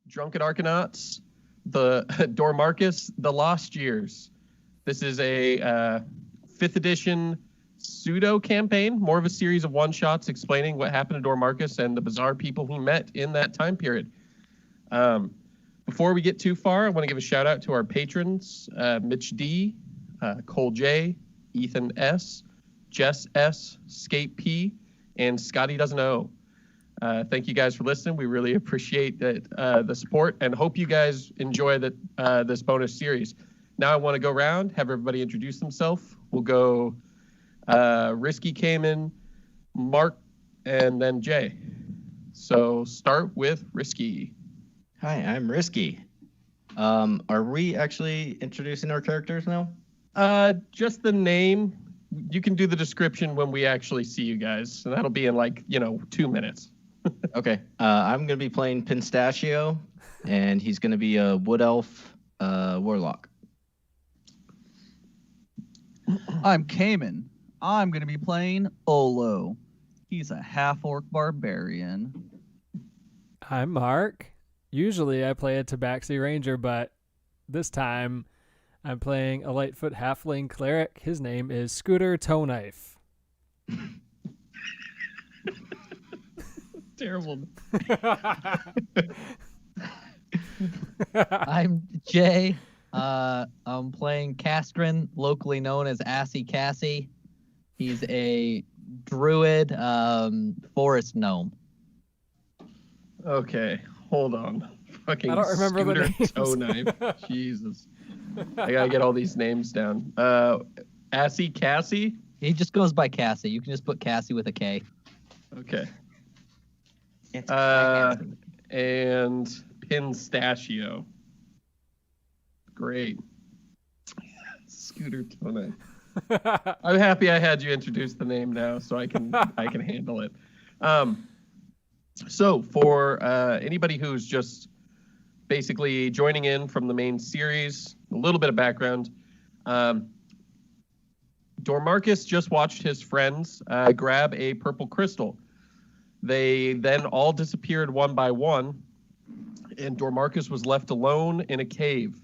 Drunken Arcanauts, the Dormarcus, The Lost Years. This is a 5th edition pseudo campaign, more of a series of one-shots explaining what happened to Dormarcus and the bizarre people he met in that time period. Before we get too far, I want to give a shout out to our patrons, Mitch D, Cole J, Ethan S, Jess S, Skate P, and Scotty Doesn't Know. Thank you guys for listening. We really appreciate the support and hope you guys enjoy this bonus series. Now I want to go around, have everybody introduce themselves. We'll go Risky Cayman, Mark, and then Jay. So start with Risky. Hi, I'm Risky. Are we actually introducing our characters now? Just the name. You can do the description when we actually see you guys. And that'll be in 2 minutes. Okay. I'm going to be playing Pistachio, and he's going to be a wood elf warlock. I'm Cayman. I'm going to be playing Olo. He's a half-orc barbarian. I'm Mark. Usually I play a Tabaxi Ranger, but this time I'm playing a Lightfoot Halfling Cleric. His name is Scooter Toe Knife. Terrible. I'm Jay. I'm playing Castrin, locally known as Assy Cassie. He's a druid forest gnome. Okay, hold on. Fucking I don't remember the Scooter names. Toe Knife. Jesus. I gotta get all these names down. Assy Cassie? He just goes by Cassie. You can just put Cassie with a K. Okay. It's And Pistachio. Great. Scooter Toe Knife. I'm happy I had you introduce the name now, so I can handle it. So for anybody who's just basically joining in from the main series, a little bit of background. Dormarcus just watched his friends grab a purple crystal. They then all disappeared one by one, and Dormarcus was left alone in a cave.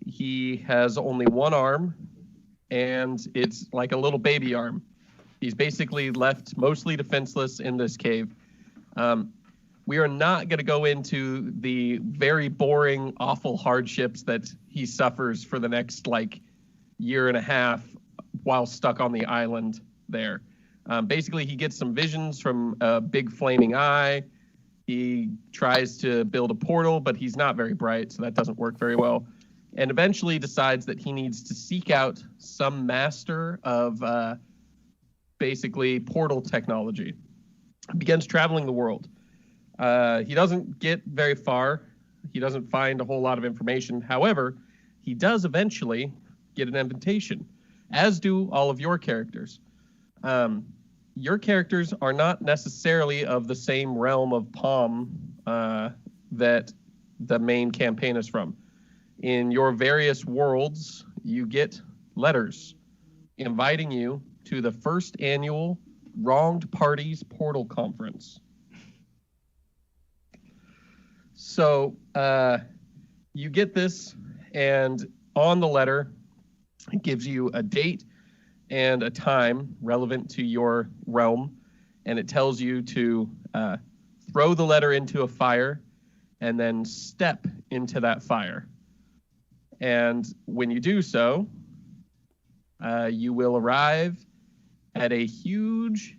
He has only one arm, and it's like a little baby arm. He's basically left mostly defenseless in this cave. We are not going to go into the very boring, awful hardships that he suffers for the next year and a half while stuck on the island there. Basically, he gets some visions from a big flaming eye. He tries to build a portal, but he's not very bright, so that doesn't work very well. And eventually decides that he needs to seek out some master of basically portal technology. Begins traveling the world. He doesn't get very far. He doesn't find a whole lot of information. However, he does eventually get an invitation, as do all of your characters. Your characters are not necessarily of the same realm of Palm that the main campaign is from. In your various worlds, you get letters inviting you to the first annual Wronged Parties Portal Conference. So you get this, and on the letter, it gives you a date and a time relevant to your realm, and it tells you to throw the letter into a fire and then step into that fire. And when you do so, you will arrive at a huge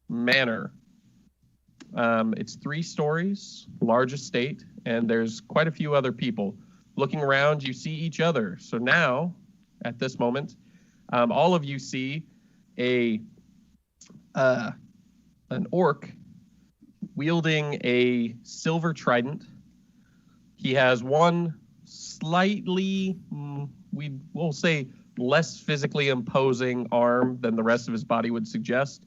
manor. It's 3 stories, large estate, and there's quite a few other people. Looking around, you see each other. So now, at this moment, all of you see an orc wielding a silver trident. He has one slightly, we'll say, less physically imposing arm than the rest of his body would suggest.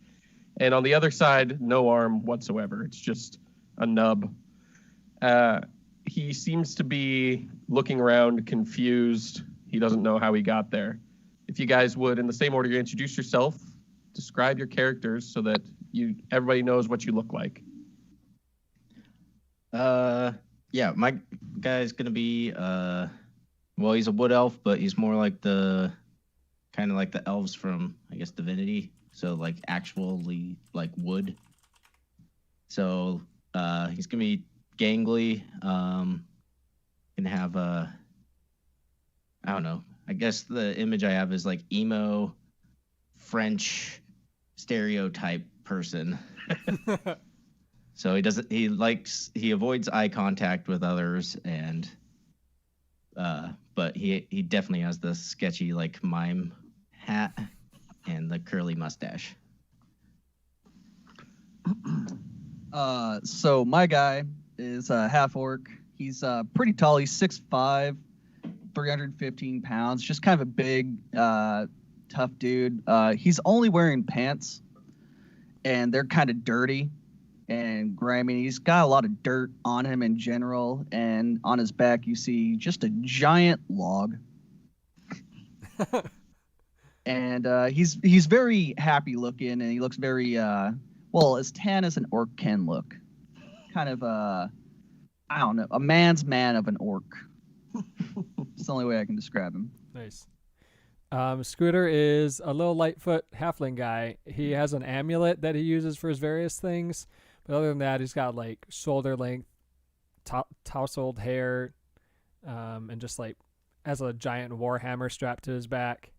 And on the other side, no arm whatsoever. It's just a nub. He seems to be looking around confused. He doesn't know how he got there. If you guys would, in the same order you introduce yourself, describe your characters so that everybody knows what you look like. Yeah, my guy's gonna be well, he's a wood elf, but he's more like the kind of like the elves from, I guess, Divinity. So like actually like wood. So he's gonna be gangly. Gonna have I don't know. I guess the image I have is like emo French stereotype person. So he avoids eye contact with others, and but he definitely has the sketchy like mime hat and the curly mustache. So my guy is a half orc. He's pretty tall. He's 6'5", 315 pounds. Just kind of a big, tough dude. He's only wearing pants, and they're kind of dirty and grimy. He's got a lot of dirt on him in general, and on his back you see just a giant log. And he's very happy looking, and he looks very well, as tan as an orc can look. Kind of I don't know, a man's man of an orc. It's the only way I can describe him. Nice. Scooter is a little Lightfoot halfling guy. He has an amulet that he uses for his various things, but other than that, he's got like shoulder length, tousled hair, and just like has a giant war hammer strapped to his back.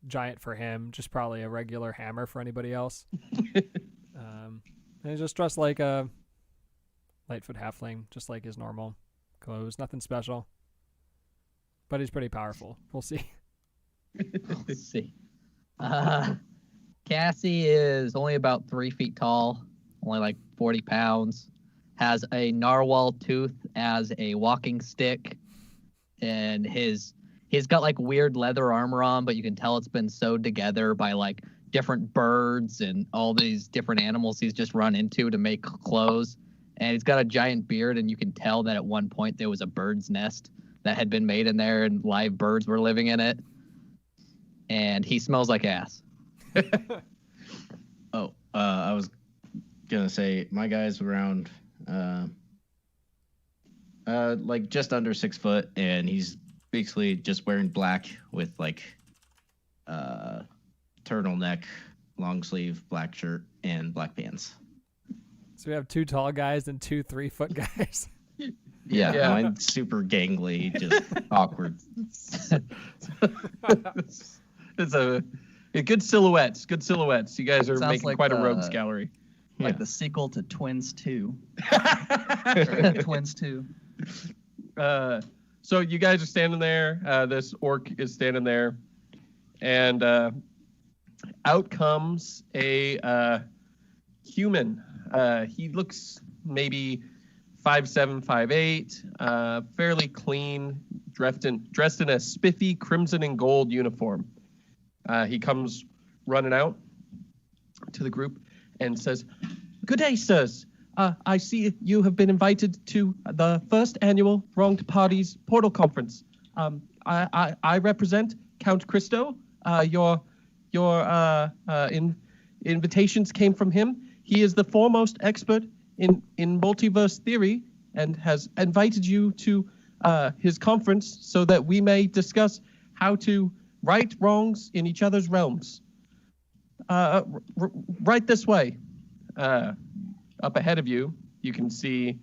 Giant for him, just probably a regular hammer for anybody else. And he's just dressed like a Lightfoot halfling, just like his normal clothes. Nothing special, but he's pretty powerful. We'll see. Let's see. Cassie is only about 3 feet tall, only like 40 pounds. Has a narwhal tooth as a walking stick, and he's got like weird leather armor on, but you can tell it's been sewed together by like different birds and all these different animals he's just run into to make clothes. And he's got a giant beard, and you can tell that at one point there was a bird's nest that had been made in there, and live birds were living in it. And he smells like ass. I was gonna say my guy's around like just under 6 foot, and he's basically just wearing black with like turtleneck, long sleeve black shirt, and black pants. So we have 2 tall guys and 2 3-foot guys. Yeah. Mine's super gangly, just awkward. It's a good silhouettes. Good silhouettes. You guys are Sounds making like quite a rogues gallery. Like the sequel to Twins 2. Twins 2. So you guys are standing there. This orc is standing there, and out comes a human. He looks maybe 5'7", 5'8", fairly clean, dressed in a spiffy crimson and gold uniform. He comes running out to the group and says, "Good day, sirs. I see you have been invited to the first annual Wronged Parties Portal Conference. I represent Count Christo. Your invitations came from him. He is the foremost expert in multiverse theory and has invited you to his conference so that we may discuss how to right wrongs in each other's realms. Right this way." Up ahead of you, you can see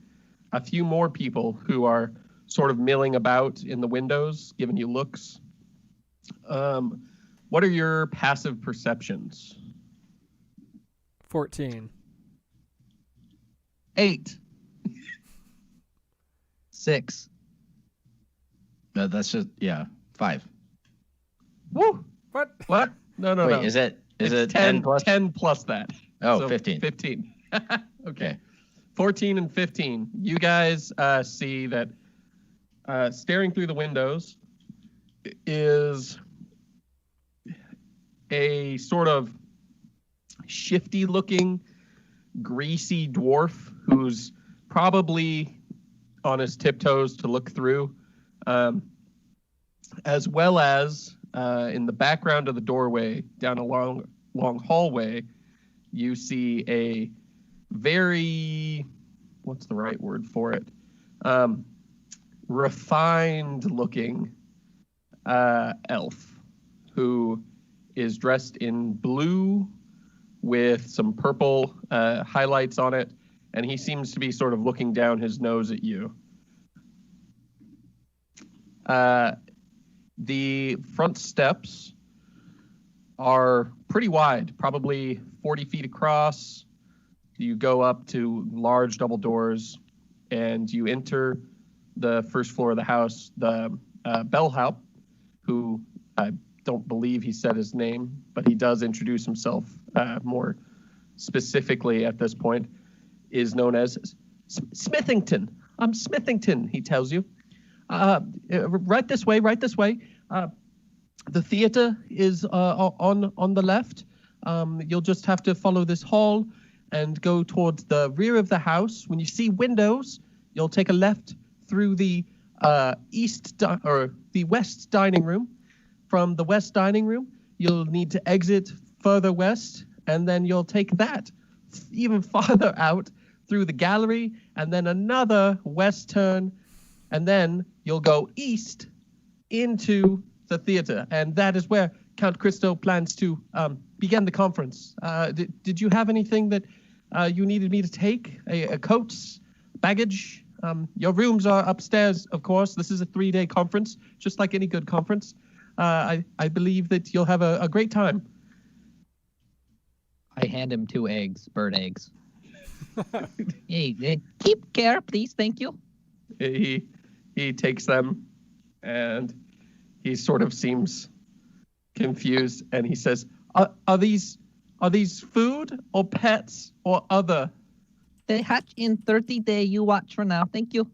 a few more people who are sort of milling about in the windows, giving you looks. What are your passive perceptions? 14. 8. 6. That's just 5. Woo! What? No. Wait, is it 10 plus? 10 plus that. Oh, So 15. 15. Okay. 14 and 15. You guys see that staring through the windows is a sort of shifty-looking, greasy dwarf who's probably on his tiptoes to look through, as well as in the background of the doorway, down a long hallway, you see a very, what's the right word for it? refined-looking elf who is dressed in blue with some purple highlights on it, and he seems to be sort of looking down his nose at you. The front steps are pretty wide, probably 40 feet across. You go up to large double doors, and you enter the first floor of the house. The bellhop, who I don't believe he said his name, but he does introduce himself more specifically at this point, is known as Smithington. I'm Smithington, he tells you. Right this way, right this way. The theater is on the left. You'll just have to follow this hall and go towards the rear of the house. When you see windows, you'll take a left through the the west dining room. From the west dining room, you'll need to exit further west, and then you'll take that even farther out through the gallery, and then another west turn, and then you'll go east into the theater, and that is where Count Christo plans to begin the conference. Did you have anything that you needed me to take? A coats, baggage? Your rooms are upstairs, of course. This is a 3-day conference, just like any good conference. I believe that you'll have a great time. I hand him 2 eggs, bird eggs. Hey, keep care, please. Thank you. He takes them, and he sort of seems confused, and he says, "Are these food or pets or other?" They hatch in 30-day. You watch for now. Thank you.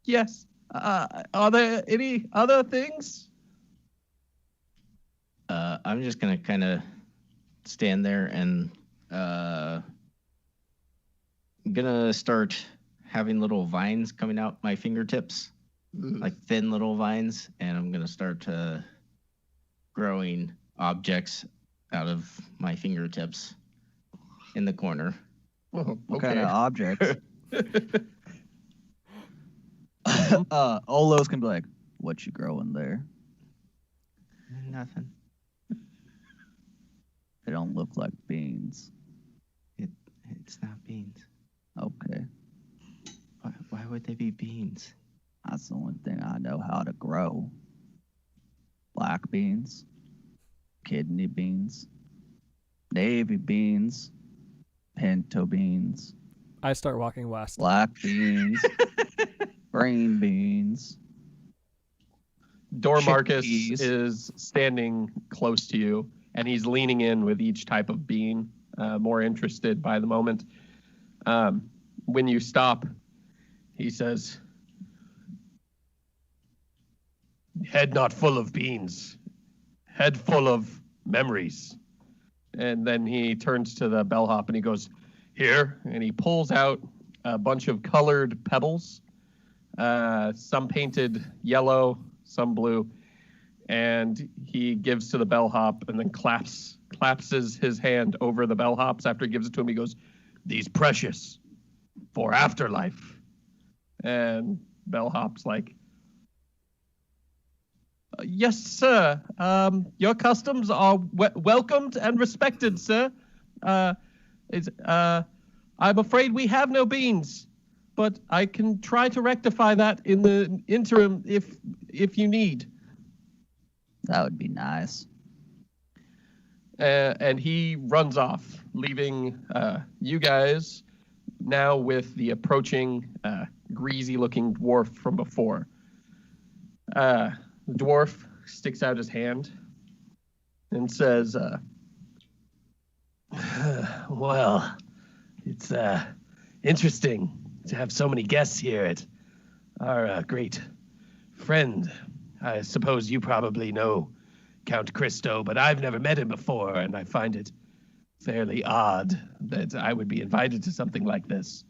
Yes. Are there any other things? I'm just gonna kind of stand there and gonna start having little vines coming out my fingertips, like thin little vines, and I'm gonna start growing objects out of my fingertips in the corner. Oh, What kind of objects? Olo's gonna be like, "What you growing there? Nothing. They don't look like beans." It's not beans. Okay, Why would they be beans? that's the only thing I know how to grow. Black beans, kidney beans, navy beans, pinto beans, I start walking west. black beans, green beans. Dormarcus Chickpeas. is standing close to you, and he's leaning in with each type of bean, more interested by the moment. When you stop, he says, "Head not full of beans, head full of memories." And then he turns to the bellhop and he goes, "Here," and he pulls out a bunch of colored pebbles, some painted yellow, some blue, and he gives to the bellhop and then claps his hand over the bellhop's. After he gives it to him, he goes, "These precious for afterlife." And bellhop's like, "Yes, sir. Your customs are welcomed and respected, sir. I'm afraid we have no beans, but I can try to rectify that in the interim if you need." That would be nice. And he runs off, leaving you guys now with the approaching greasy-looking dwarf from before. The dwarf sticks out his hand and says, "Well, it's interesting to have so many guests here at our great friend. I suppose you probably know Count Christo, but I've never met him before, and I find it fairly odd that I would be invited to something like this."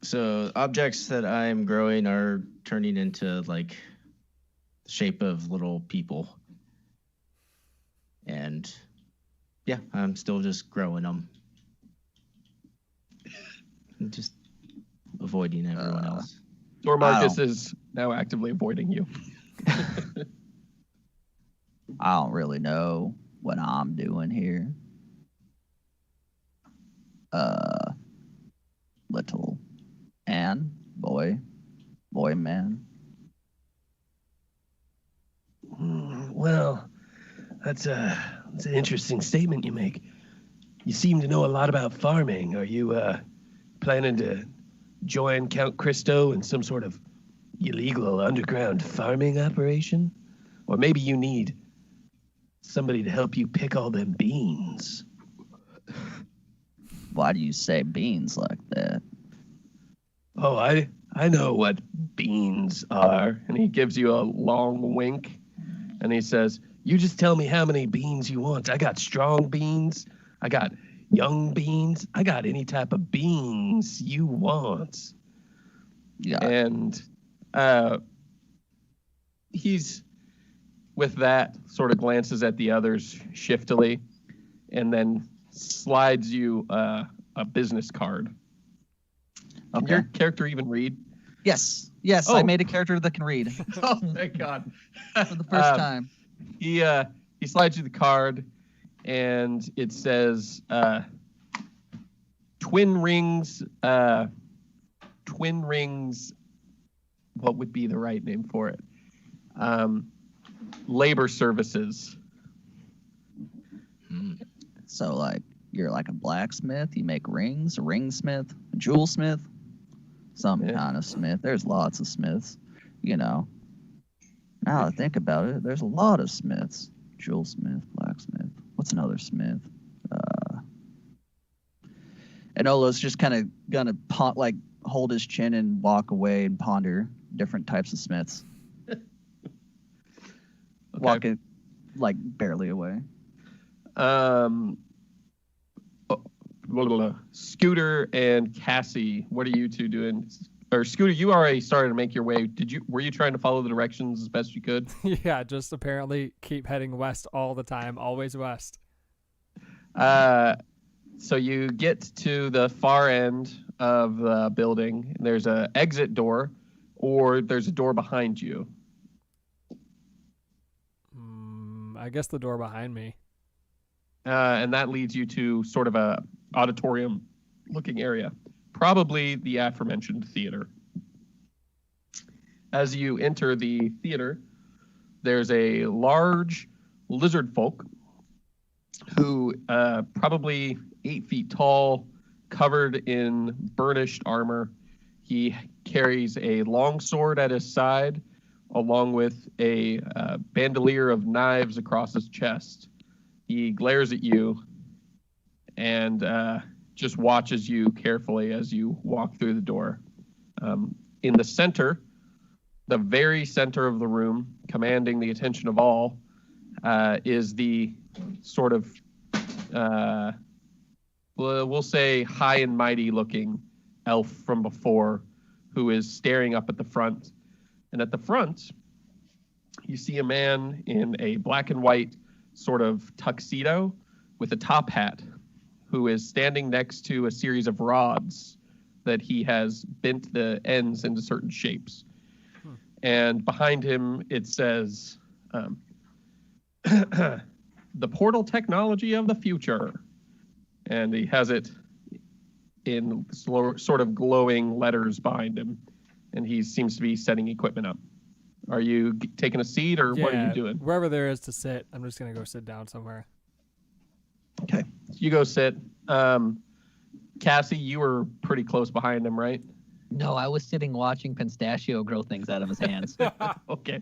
So objects that I'm growing are turning into like the shape of little people. And yeah, I'm still just growing them. Just avoiding everyone else. Dormarcus is now actively avoiding you. I don't really know what I'm doing here. Little Ann, boy man. Well, that's an interesting statement you make. You seem to know a lot about farming. Are you planning to join Count Christo in some sort of illegal underground farming operation? Or maybe you need somebody to help you pick all them beans. Why do you say beans like that? Oh, I know what beans are. And he gives you a long wink, and he says, You just tell me how many beans you want. I got strong beans. I got young beans. I got any type of beans you want. Yeah. and he's, with that, sort of glances at the others shiftily, and then slides you a business card. Can your character even read? Yes. Oh. I made a character that can read Oh, thank God. for the first time. He slides you the card, and it says Twin Rings. Twin Rings. What would be the right name for it? Labor services. So, like, you're like a blacksmith. You make rings, a ringsmith, a jewelsmith, some kind of smith. There's lots of smiths, you know. Now that I think about it, there's a lot of smiths. Jewelsmith, blacksmith. What's another smith? And Olo's just kind of gonna hold his chin and walk away and ponder different types of smiths. Walking like barely away. Scooter and Cassie, what are you two doing? Or Scooter, you already started to make your way. Were you trying to follow the directions as best you could? Yeah, just apparently keep heading west all the time, always west. So you get to the far end of the building, and there's an exit door, or there's a door behind you. I guess the door behind me. And that leads you to sort of a auditorium-looking area, probably the aforementioned theater. As you enter the theater, there's a large lizard folk who probably 8 feet tall, covered in burnished armor. He carries a long sword at his side, along with a bandolier of knives across his chest. He glares at you and just watches you carefully as you walk through the door. In the center, the very center of the room, commanding the attention of all, is the sort of, we'll say, high and mighty looking elf from before, who is staring up at the front. And at the front, you see a man in a black and white sort of tuxedo with a top hat, who is standing next to a series of rods that he has bent the ends into certain shapes. And behind him, it says, the portal technology of the future. And he has it in sort of glowing letters behind him. And he seems to be setting equipment up. Are you taking a seat, or what are you doing? Wherever there is to sit, I'm just going to go sit down somewhere. Okay. You go sit. Cassie, you were pretty close behind him, right? No, I was sitting watching Pistachio grow things out of his hands. Okay.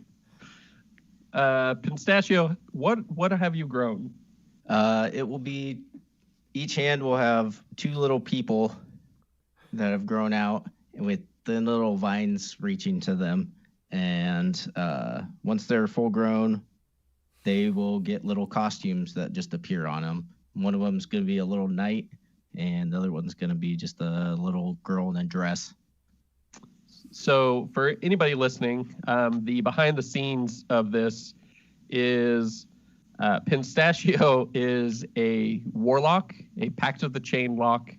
Pistachio, what have you grown? It will be, each hand will have 2 little people that have grown out with thin little vines reaching to them. And once they're full grown, they will get little costumes that just appear on them. One of them is going to be a little knight, and the other one's going to be just a little girl in a dress. So for anybody listening, the behind the scenes of this is Pistachio is a warlock, a Pact of the Chain lock,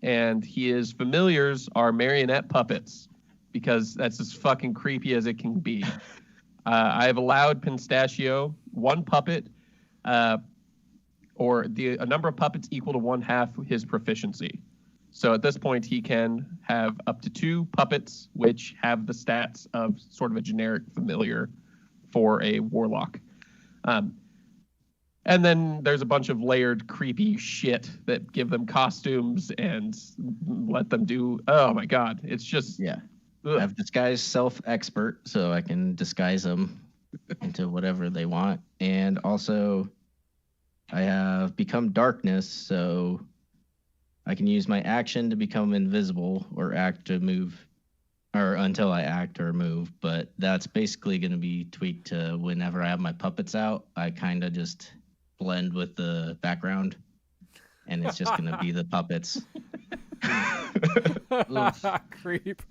and his familiars are marionette puppets because that's as fucking creepy as it can be. I have allowed Pistachio one puppet, or a number of puppets equal to 1/2 his proficiency. So at this point, he can have up to 2 puppets, which have the stats of sort of a generic familiar for a warlock. And then there's a bunch of layered, creepy shit that give them costumes and let them do. Oh my god, it's just Yeah. ugh. I have disguise self-expert, so I can disguise them into whatever they want. And also, I have become darkness, so I can use my action to become invisible or act to move, or until I act or move. But that's basically going to be tweaked to whenever I have my puppets out, I kind of just blend with the background, and it's just going to be the puppets. Creep.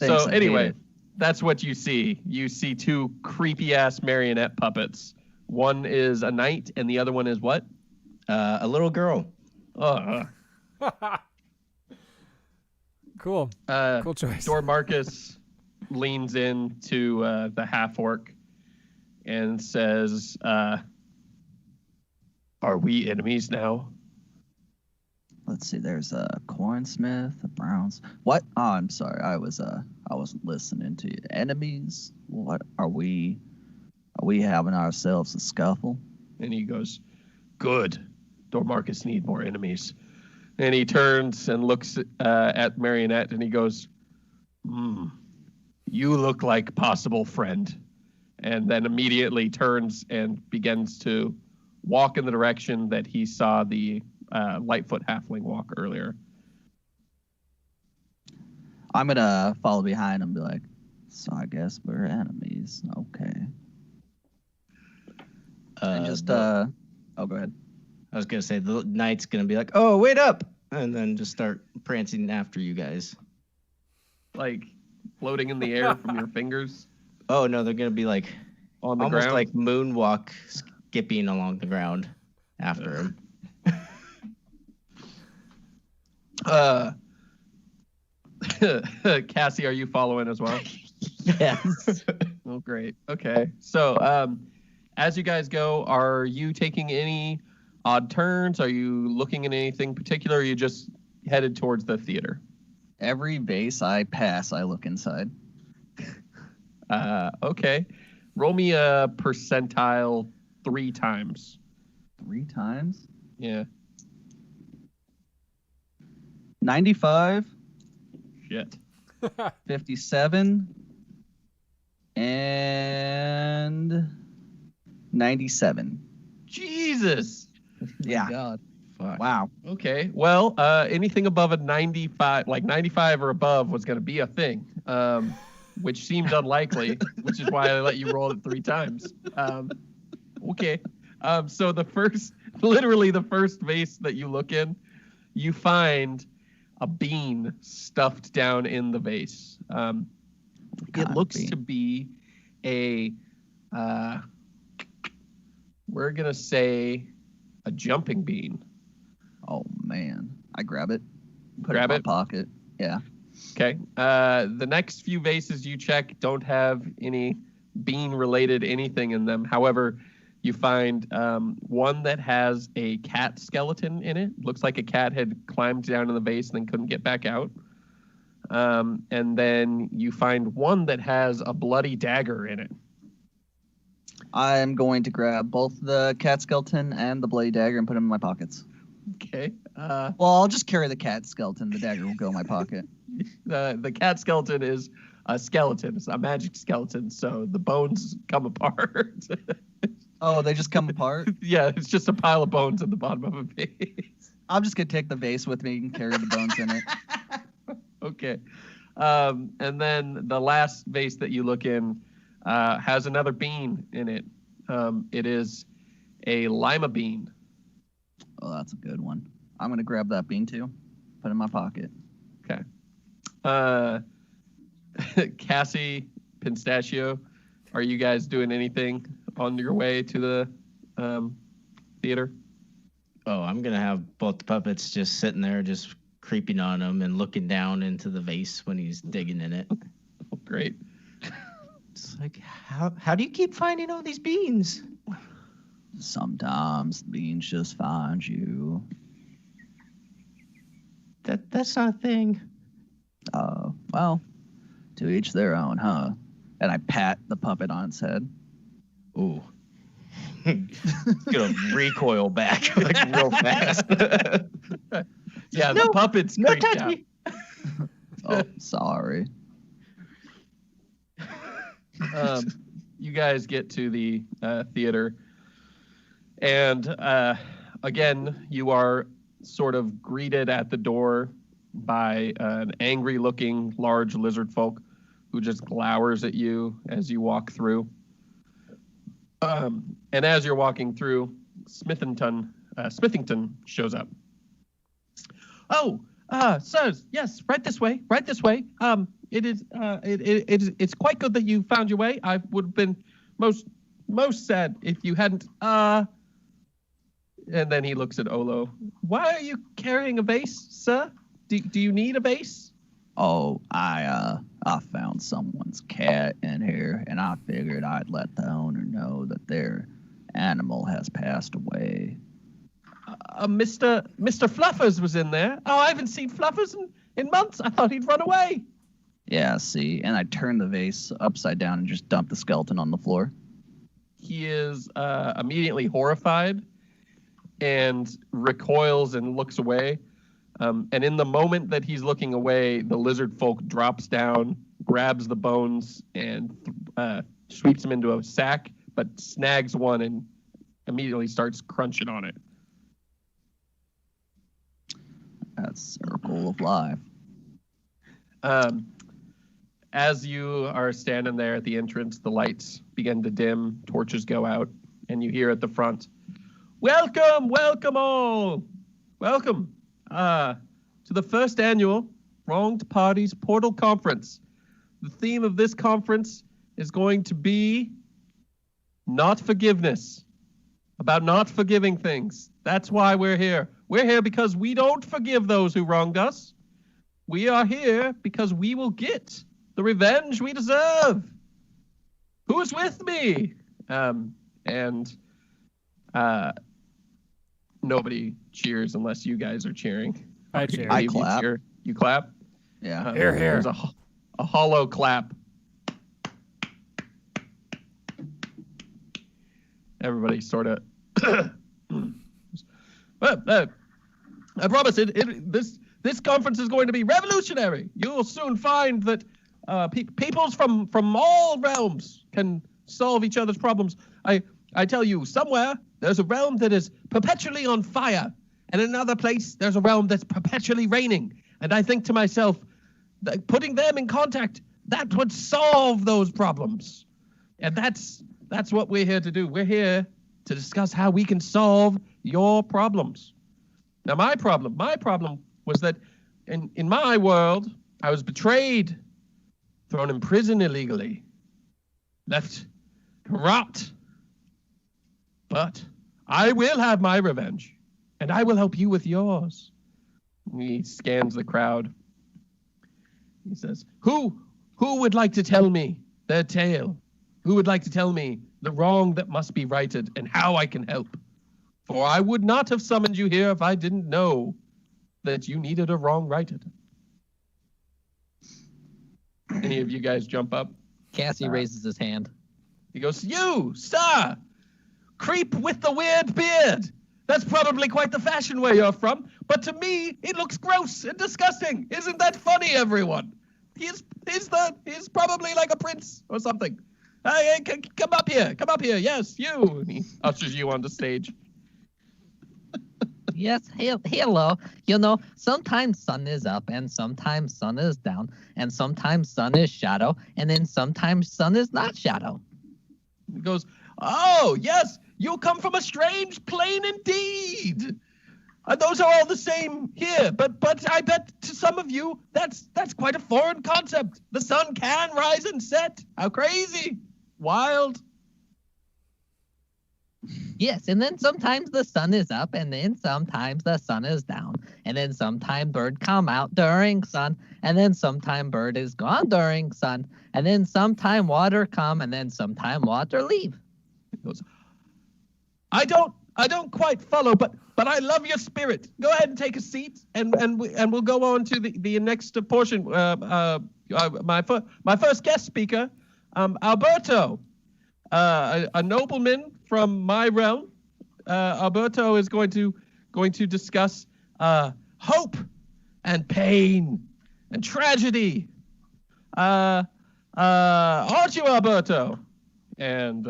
So I anyway, hate it. that's what you see. You see 2 creepy ass marionette puppets. One is a knight, and the other one is what? A little girl. Cool. Uh, Cool choice. Dormarcus leans into the half orc and says, "Are we enemies now?" Let's see. There's a cornsmith, a Browns. What? Oh, I'm sorry. I wasn't listening to you. Enemies? What are we? Are we having ourselves a scuffle? And he goes, "Good. Dormarcus need more enemies." And he turns and looks at Marionette and he goes, "You look like possible friend." And then immediately turns and begins to walk in the direction that he saw the Lightfoot halfling walk earlier. I'm gonna follow behind and be like, so I guess we're enemies. Okay. And just oh, go ahead. I was gonna say the knight's gonna be like, "Oh, wait up!" and then just start prancing after you guys. Like floating in the air from your fingers Oh no, they're gonna be like on the almost ground. like moonwalk, skipping along the ground after him. Cassie, are you following as well? Yes. Oh, great. Okay. So, as you guys go, are you taking any odd turns? Are you looking at anything particular? Or are you just headed towards the theater? Every base I pass, I look inside. Okay. Roll me a percentile 3 times. 3 times. Yeah. 95, Shit. 57, and 97. Jesus. Yeah. God. Fuck. Wow. Okay. Well, anything above a 95, like 95 or above, was going to be a thing, which seemed unlikely, which is why I let you roll it 3 times. Okay. So literally the first vase that you look in, you find a bean stuffed down in the vase. It looks to be a, we're going to say a jumping bean. Oh man. I grab it. Put Grab it in it? my pocket. Yeah. Okay. The next few vases you check don't have any bean-related anything in them. However, you find one that has a cat skeleton in it. Looks like a cat had climbed down in the vase and then couldn't get back out. And then you find one that has a bloody dagger in it. I'm going to grab both the cat skeleton and the bloody dagger and put them in my pockets. Okay. Well, I'll just carry the cat skeleton. The dagger will go in my pocket. The cat skeleton is a skeleton. It's a magic skeleton, so the bones come apart. Oh, they just come apart? Yeah, it's just a pile of bones at the bottom of a vase. I'm just going to take the vase with me and carry the bones in it. Okay. And then the last vase that you look in has another bean in it. It is a lima bean. Oh, that's a good one. I'm going to grab that bean too. Put it in my pocket. Okay. Cassie, Pistachio, are you guys doing anything on your way to the theater? Oh, I'm gonna have both the puppets just sitting there, just creeping on him and looking down into the vase when he's digging in it. Oh, great. It's like, how do you keep finding all these beans? Sometimes beans just find you. That's not a thing. Well, to each their own, huh? And I pat the puppet on its head. Ooh. Gonna recoil back like real fast. Yeah, the puppets creeped touch out. me. Oh, sorry. You guys get to the theater, and again, you are sort of greeted at the door by an angry-looking large lizard folk who just glowers at you as you walk through. And as you're walking through, Smithington shows up. Oh, sirs, yes, right this way. It's quite good that you found your way. I would have been most sad if you hadn't. And then he looks at Olo. Why are you carrying a vase, sir? Do you need a vase? Oh, I found someone's cat in here, and I figured I'd let the owner know that their animal has passed away. Mr. Fluffers was in there. Oh, I haven't seen Fluffers in months. I thought he'd run away. Yeah, see, and I turned the vase upside down and just dumped the skeleton on the floor. He is immediately horrified and recoils and looks away. And in the moment that he's looking away, the lizard folk drops down, grabs the bones, and sweeps them into a sack, but snags one and immediately starts crunching on it. That's circle of life. As you are standing there at the entrance, the lights begin to dim, torches go out, and you hear at the front, welcome all! Welcome to the first annual Wronged Parties Portal Conference. The theme of this conference is going to be not forgiveness, about not forgiving things. That's why we're here. We're here because we don't forgive those who wronged us. We are here because we will get the revenge we deserve. Who's with me? Nobody cheers unless you guys are cheering. I cheer. I clap. You clap? Yeah. Here. There's a hollow clap. Everybody sort of. I promise this conference is going to be revolutionary. You'll soon find that peoples from all realms can solve each other's problems. I tell you, somewhere there's a realm that is perpetually on fire, and in another place there's a realm that's perpetually raining. And I think to myself, that putting them in contact, that would solve those problems. And that's what we're here to do. We're here to discuss how we can solve your problems. Now, my problem was that in my world, I was betrayed, thrown in prison illegally, left to rot. But I will have my revenge, and I will help you with yours. He scans the crowd. He says, Who would like to tell me their tale? Who would like to tell me the wrong that must be righted and how I can help? For I would not have summoned you here if I didn't know that you needed a wrong righted. Any of you guys jump up? Cassie raises his hand. He goes, You, sir, creep with the weird beard. That's probably quite the fashion where you're from, but to me, it looks gross and disgusting. Isn't that funny, everyone? He's probably like a prince or something. Hey, come up here. Yes, you. And he ushers you onto stage. Yes, hello. You know, sometimes sun is up and sometimes sun is down and sometimes sun is shadow and then sometimes sun is not shadow. He goes, Oh, yes, you come from a strange plane indeed. Those are all the same here, but I bet to some of you that's quite a foreign concept. The sun can rise and set. How crazy. Wild. Yes, and then sometimes the sun is up, and then sometimes the sun is down, and then sometime bird come out during sun, and then sometime bird is gone during sun, and then sometime water come, and then sometime water leave. He goes, I don't quite follow, but I love your spirit. Go ahead and take a seat, and we'll go on to the next portion. My first guest speaker, Alberto, a nobleman from my realm. Alberto is going to discuss hope and pain and tragedy. Aren't you, Alberto? And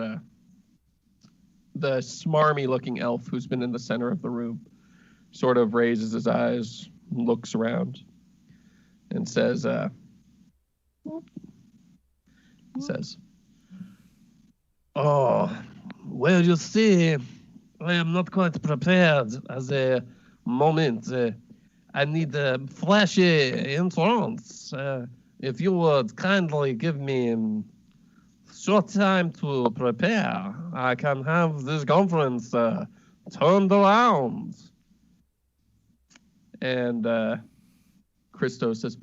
the smarmy-looking elf who's been in the center of the room sort of raises his eyes, looks around, and says, Oh, well, you see, I am not quite prepared as a moment. I need a flashy entrance. If you would kindly give me short time to prepare, I can have this conference turned around. And Christo says,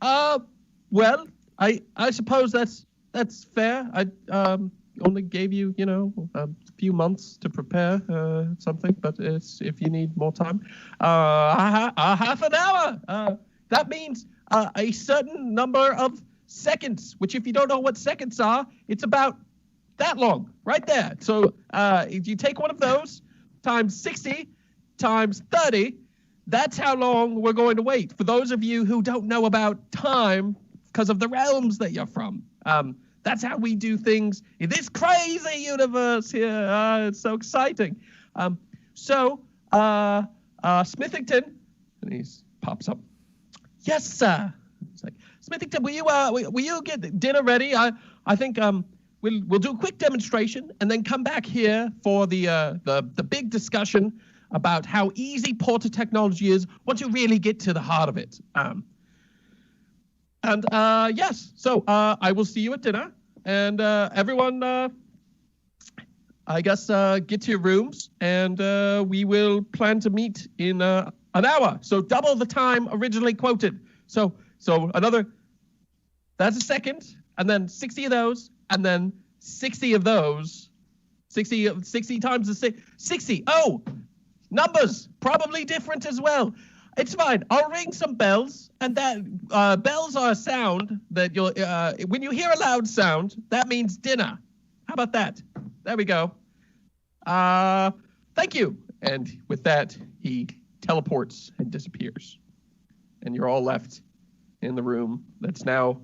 well, I suppose that's fair. I only gave you, a few months to prepare something, but it's if you need more time, half an hour. That means a certain number of seconds, which if you don't know what seconds are, it's about that long, right there. So if you take one of those times 60 times 30, that's how long we're going to wait. For those of you who don't know about time because of the realms that you're from, that's how we do things in this crazy universe here. It's so exciting. So Smithington, and he pops up. Yes, sir. It's like, Smithington, will you get dinner ready? I think we'll do a quick demonstration and then come back here for the big discussion about how easy porter technology is once you really get to the heart of it. Yes, so I will see you at dinner, and everyone, I guess, get to your rooms, and we will plan to meet in an hour. So double the time originally quoted. So that's a second, and then 60 of those, and then 60 of those, 60 times the 60. Oh, numbers, probably different as well. It's fine. I'll ring some bells, and that bells are a sound that you'll when you hear a loud sound, that means dinner. How about that? There we go. Thank you. And with that, he teleports and disappears, and you're all left in the room that's now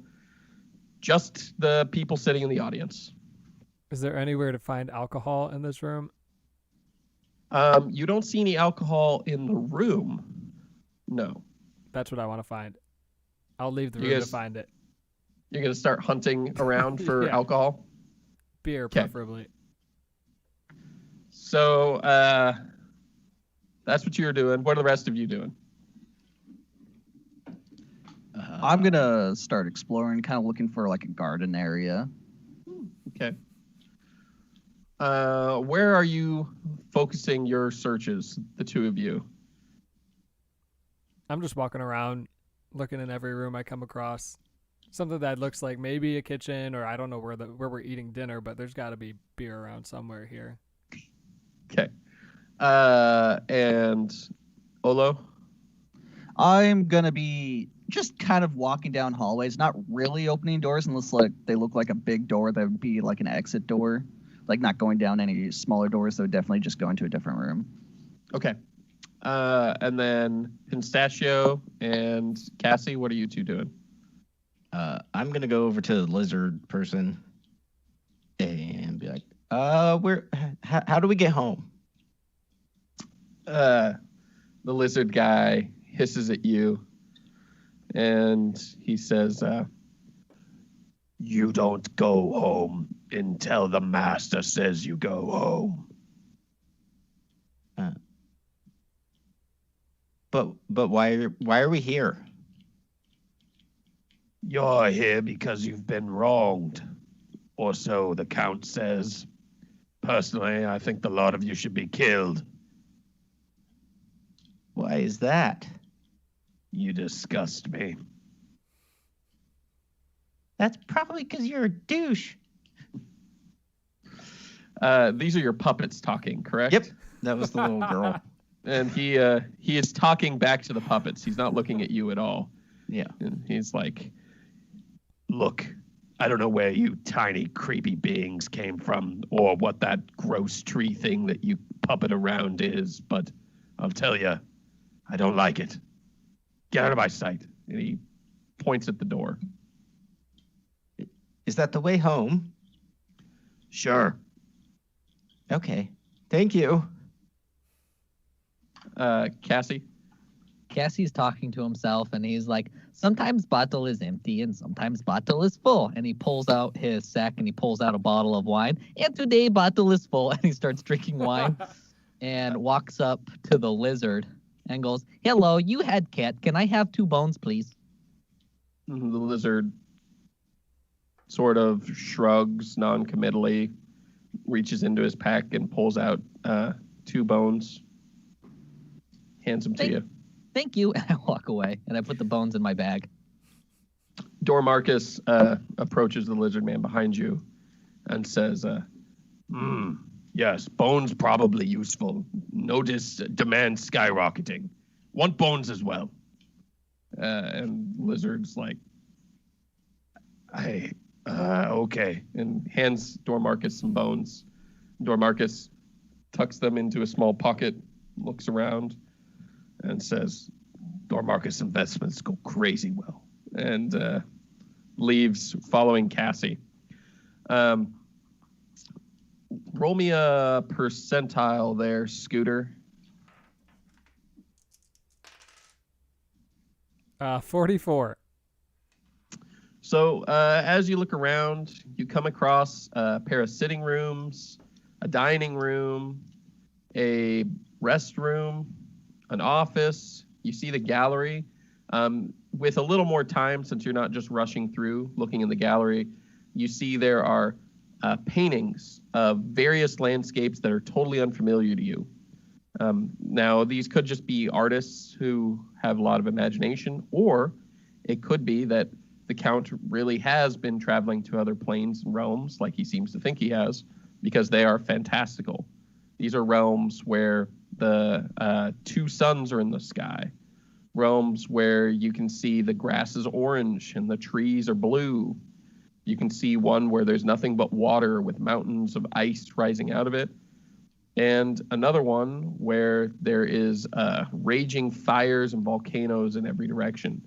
just the people sitting in the audience. Is there anywhere to find alcohol in this room? You don't see any alcohol in the room. No. That's what I want to find. I'll leave the room to find it. You're going to start hunting around for alcohol? Beer, preferably. So, that's what you're doing. What are the rest of you doing? I'm going to start exploring, kind of looking for like a garden area. Okay. Where are you focusing your searches, the two of you? I'm just walking around, looking in every room I come across. Something that looks like maybe a kitchen, or I don't know where we're eating dinner, but there's got to be beer around somewhere here. Okay. And Olo? I'm going to be just kind of walking down hallways, not really opening doors unless they look like a big door that would be like an exit door. Like not going down any smaller doors, so definitely just go into a different room. Okay. And then Pistachio and Cassie, what are you two doing? I'm going to go over to the lizard person and be like, how do we get home? The lizard guy hisses at you, and he says, You don't go home until the master says you go home. But why are we here? You're here because you've been wronged, or so the Count says. Personally, I think the lot of you should be killed. Why is that? You disgust me. That's probably because you're a douche. These are your puppets talking, correct? Yep. That was the little girl. And he is talking back to the puppets. He's not looking at you at all. Yeah. And he's like, Look, I don't know where you tiny, creepy beings came from or what that gross tree thing that you puppet around is, but I'll tell you, I don't like it. Get out of my sight. and he points at the door. Is that the way home? Sure. Okay. Thank you. Cassie? Cassie's talking to himself and he's like, sometimes bottle is empty and sometimes bottle is full. And he pulls out his sack and he pulls out a bottle of wine. And today bottle is full. And he starts drinking wine and walks up to the lizard and goes, hello, you had cat. Can I have 2 bones, please? The lizard sort of shrugs non-committally, reaches into his pack and pulls out 2 bones, hands them to you. Thank you. And I walk away and I put the bones in my bag. Dormarcus approaches the lizard man behind you and says, Yes, bones probably useful. Notice demand skyrocketing. Want bones as well. and lizard's like, Okay. and hands Dormarcus some bones. Dormarcus tucks them into a small pocket, looks around, and says, Dormarcus investments go crazy well. and leaves following Cassie. Roll me a percentile there, Scooter. 44. So as you look around, you come across a pair of sitting rooms, a dining room, a restroom, an office. You see the gallery. With a little more time, since you're not just rushing through looking in the gallery, you see there are paintings of various landscapes that are totally unfamiliar to you. Now, these could just be artists who have a lot of imagination, or it could be that the Count really has been traveling to other planes and realms, like he seems to think he has, because they are fantastical. These are realms where the 2 suns are in the sky, realms where you can see the grass is orange and the trees are blue. You can see one where there's nothing but water with mountains of ice rising out of it. And another one where there is raging fires and volcanoes in every direction,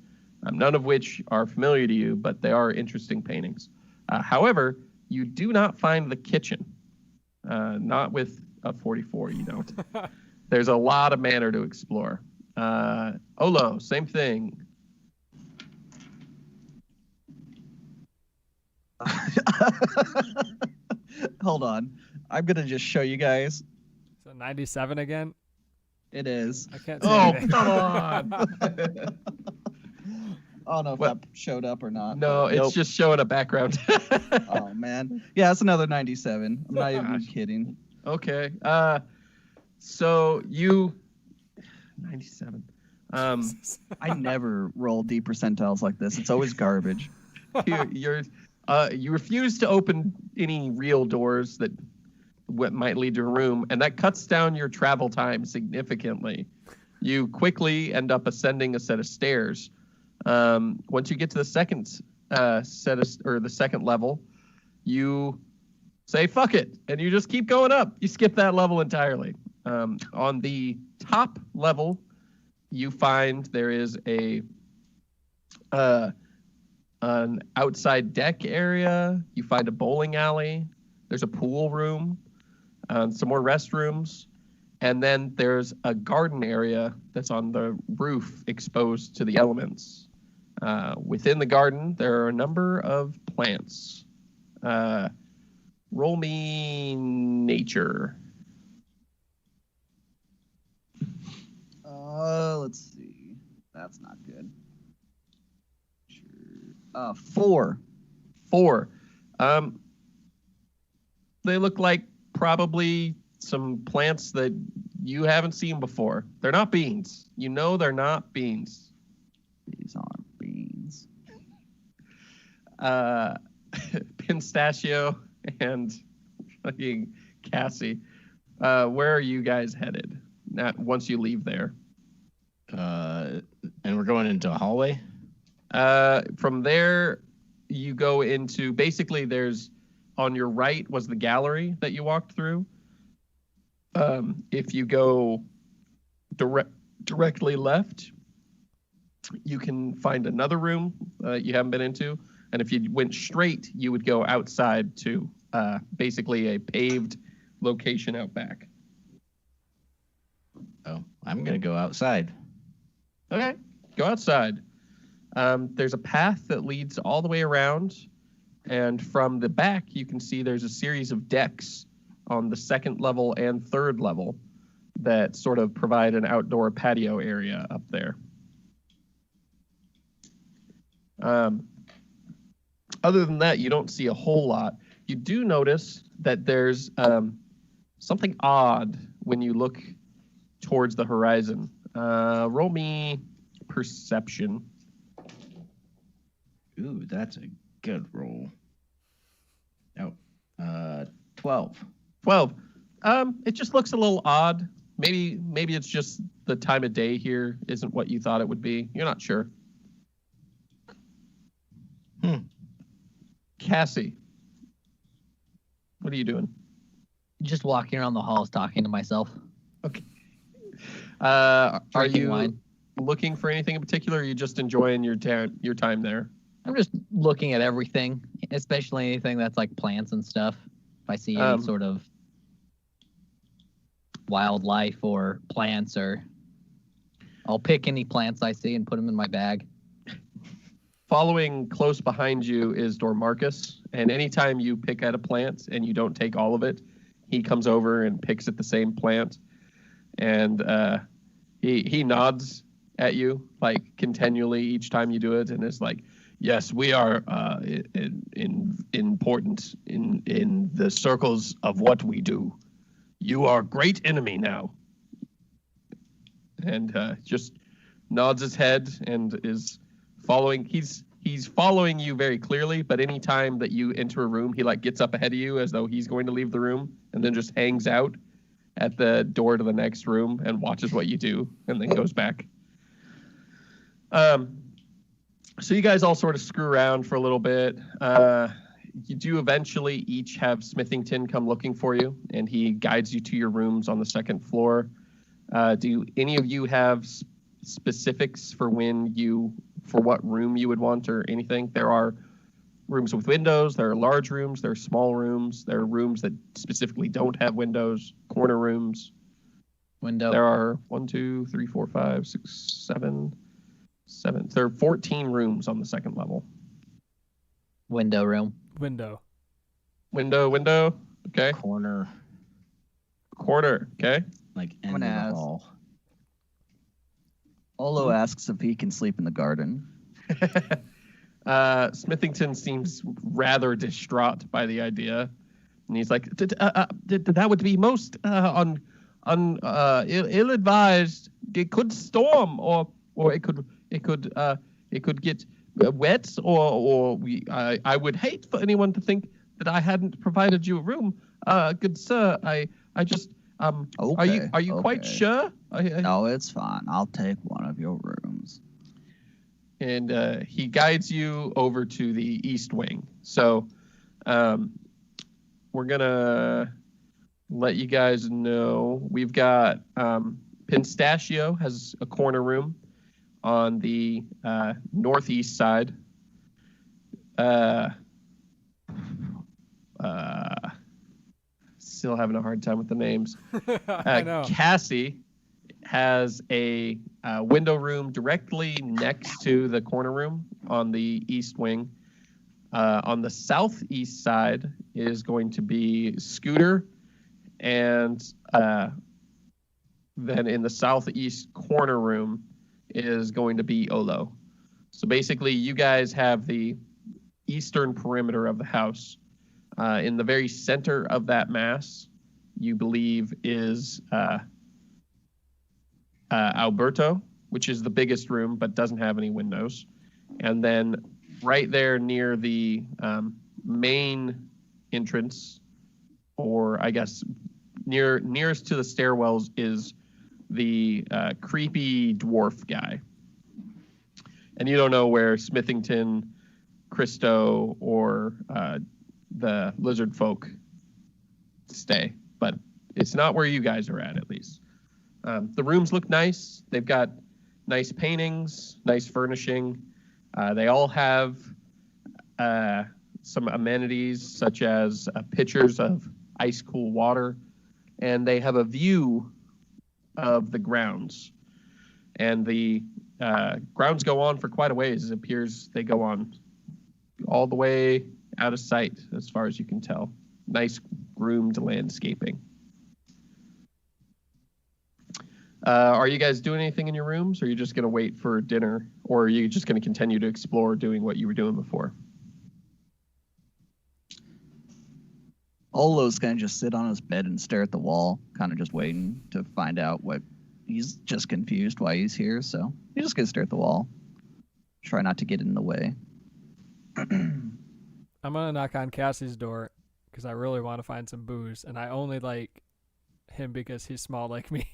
none of which are familiar to you, but they are interesting paintings. However, you do not find the kitchen. Not with a 44, you don't. There's a lot of manner to explore. Olo, same thing. Hold on. I'm going to just show you guys. So 97 again? It is. I can't see Oh, anything. come on. I don't know if What? that showed up or not. No, it's Nope. just showing a background. Oh, man. Yeah, it's another 97. I'm not even Gosh. kidding. Okay. So you 97. I never roll D percentiles like this. It's always garbage. You refuse to open any real doors that might lead to a room, and that cuts down your travel time significantly. You quickly end up ascending a set of stairs. Once you get to the second the second level, you say fuck it, and you just keep going up. You skip that level entirely. On the top level, you find there is an outside deck area. You find a bowling alley. There's a pool room, some more restrooms, and then there's a garden area that's on the roof exposed to the elements. Within the garden, there are a number of plants. Roll me nature. Let's see. That's not good. Sure. 4. 4. They look like probably some plants that you haven't seen before. They're not beans. You know they're not beans. These aren't beans. Pistachio and fucking Cassie. Where are you guys headed once you leave there? And we're going into a hallway? From there, you go into, basically there's, on your right was the gallery that you walked through. If you go directly left, you can find another room you haven't been into. And if you went straight, you would go outside to basically a paved location out back. Oh, I'm going to go outside. Okay, go outside. There's a path that leads all the way around. And from the back, you can see there's a series of decks on the second level and third level that sort of provide an outdoor patio area up there. Other than that, you don't see a whole lot. You do notice that there's something odd when you look towards the horizon. Roll me perception. Ooh, that's a good roll. Oh, 12. 12. It just looks a little odd. Maybe it's just the time of day here isn't what you thought it would be. You're not sure. Cassie, what are you doing? Just walking around the halls talking to myself. Okay. Are Drinking you wine. looking for anything in particular, or are you just enjoying your time there? I'm just looking at everything, especially anything that's like plants and stuff. If I see any sort of wildlife or plants, or I'll pick any plants I see and put them in my bag. Following close behind you is Dormarcus, and anytime you pick at a plant and you don't take all of it, he comes over and picks at the same plant, and he nods at you like continually each time you do it, and is like, "Yes, we are important in the circles of what we do. You are great enemy now." And just nods his head and is following. He's following you very clearly, but anytime that you enter a room, he like gets up ahead of you as though he's going to leave the room, and then just hangs out at the door to the next room and watches what you do, and then goes back. So you guys all sort of screw around for a little bit. You do eventually each have Smithington come looking for you, and he guides you to your rooms on the second floor. Do any of you have specifics for what room you would want or anything? There are rooms with windows, there are large rooms, there are small rooms, there are rooms that specifically don't have windows, corner rooms. Window. There are 1, 2, 3, 4, 5, 6, 7. There are 14 rooms on the second level. Window room. Window. Window. Okay. Corner, Okay. like I'm end of gonna the ask. hall. Olo asks if he can sleep in the garden. Smithington seems rather distraught by the idea, and he's like, "That would be most ill-advised. It could storm, or it could get wet, or I would hate for anyone to think that I hadn't provided you a room. Good sir, I just Okay, Are you quite okay. sure? No, it's fine. I'll take one of your rooms. And he guides you over to the east wing. So we're going to let you guys know. We've got Pistachio has a corner room on the northeast side. Still having a hard time with the names. I know. Cassie has a window room directly next to the corner room on the east wing. On the southeast side is going to be Scooter, and then in the southeast corner room is going to be Olo. So basically, you guys have the eastern perimeter of the house. In the very center of that mass you believe is Alberto, which is the biggest room but doesn't have any windows. And then right there near the main entrance, or I guess nearest to the stairwells, is the creepy dwarf guy. And you don't know where Smithington, Christo, or the lizard folk stay, but it's not where you guys are at least. The rooms look nice. They've got nice paintings, nice furnishing. They all have some amenities such as pitchers of ice cool water, and they have a view of the grounds. And the grounds go on for quite a ways. It appears they go on all the way out of sight as far as you can tell. Nice groomed landscaping. Are you guys doing anything in your rooms, or are you just going to wait for dinner, or are you just going to continue to explore doing what you were doing before? Olo's going to just sit on his bed and stare at the wall, kind of just waiting to find out what. He's just confused why he's here, so he's just going to stare at the wall. Try not to get in the way. I'm going to knock on Cassie's door because I really want to find some booze, and I only like him because he's small like me.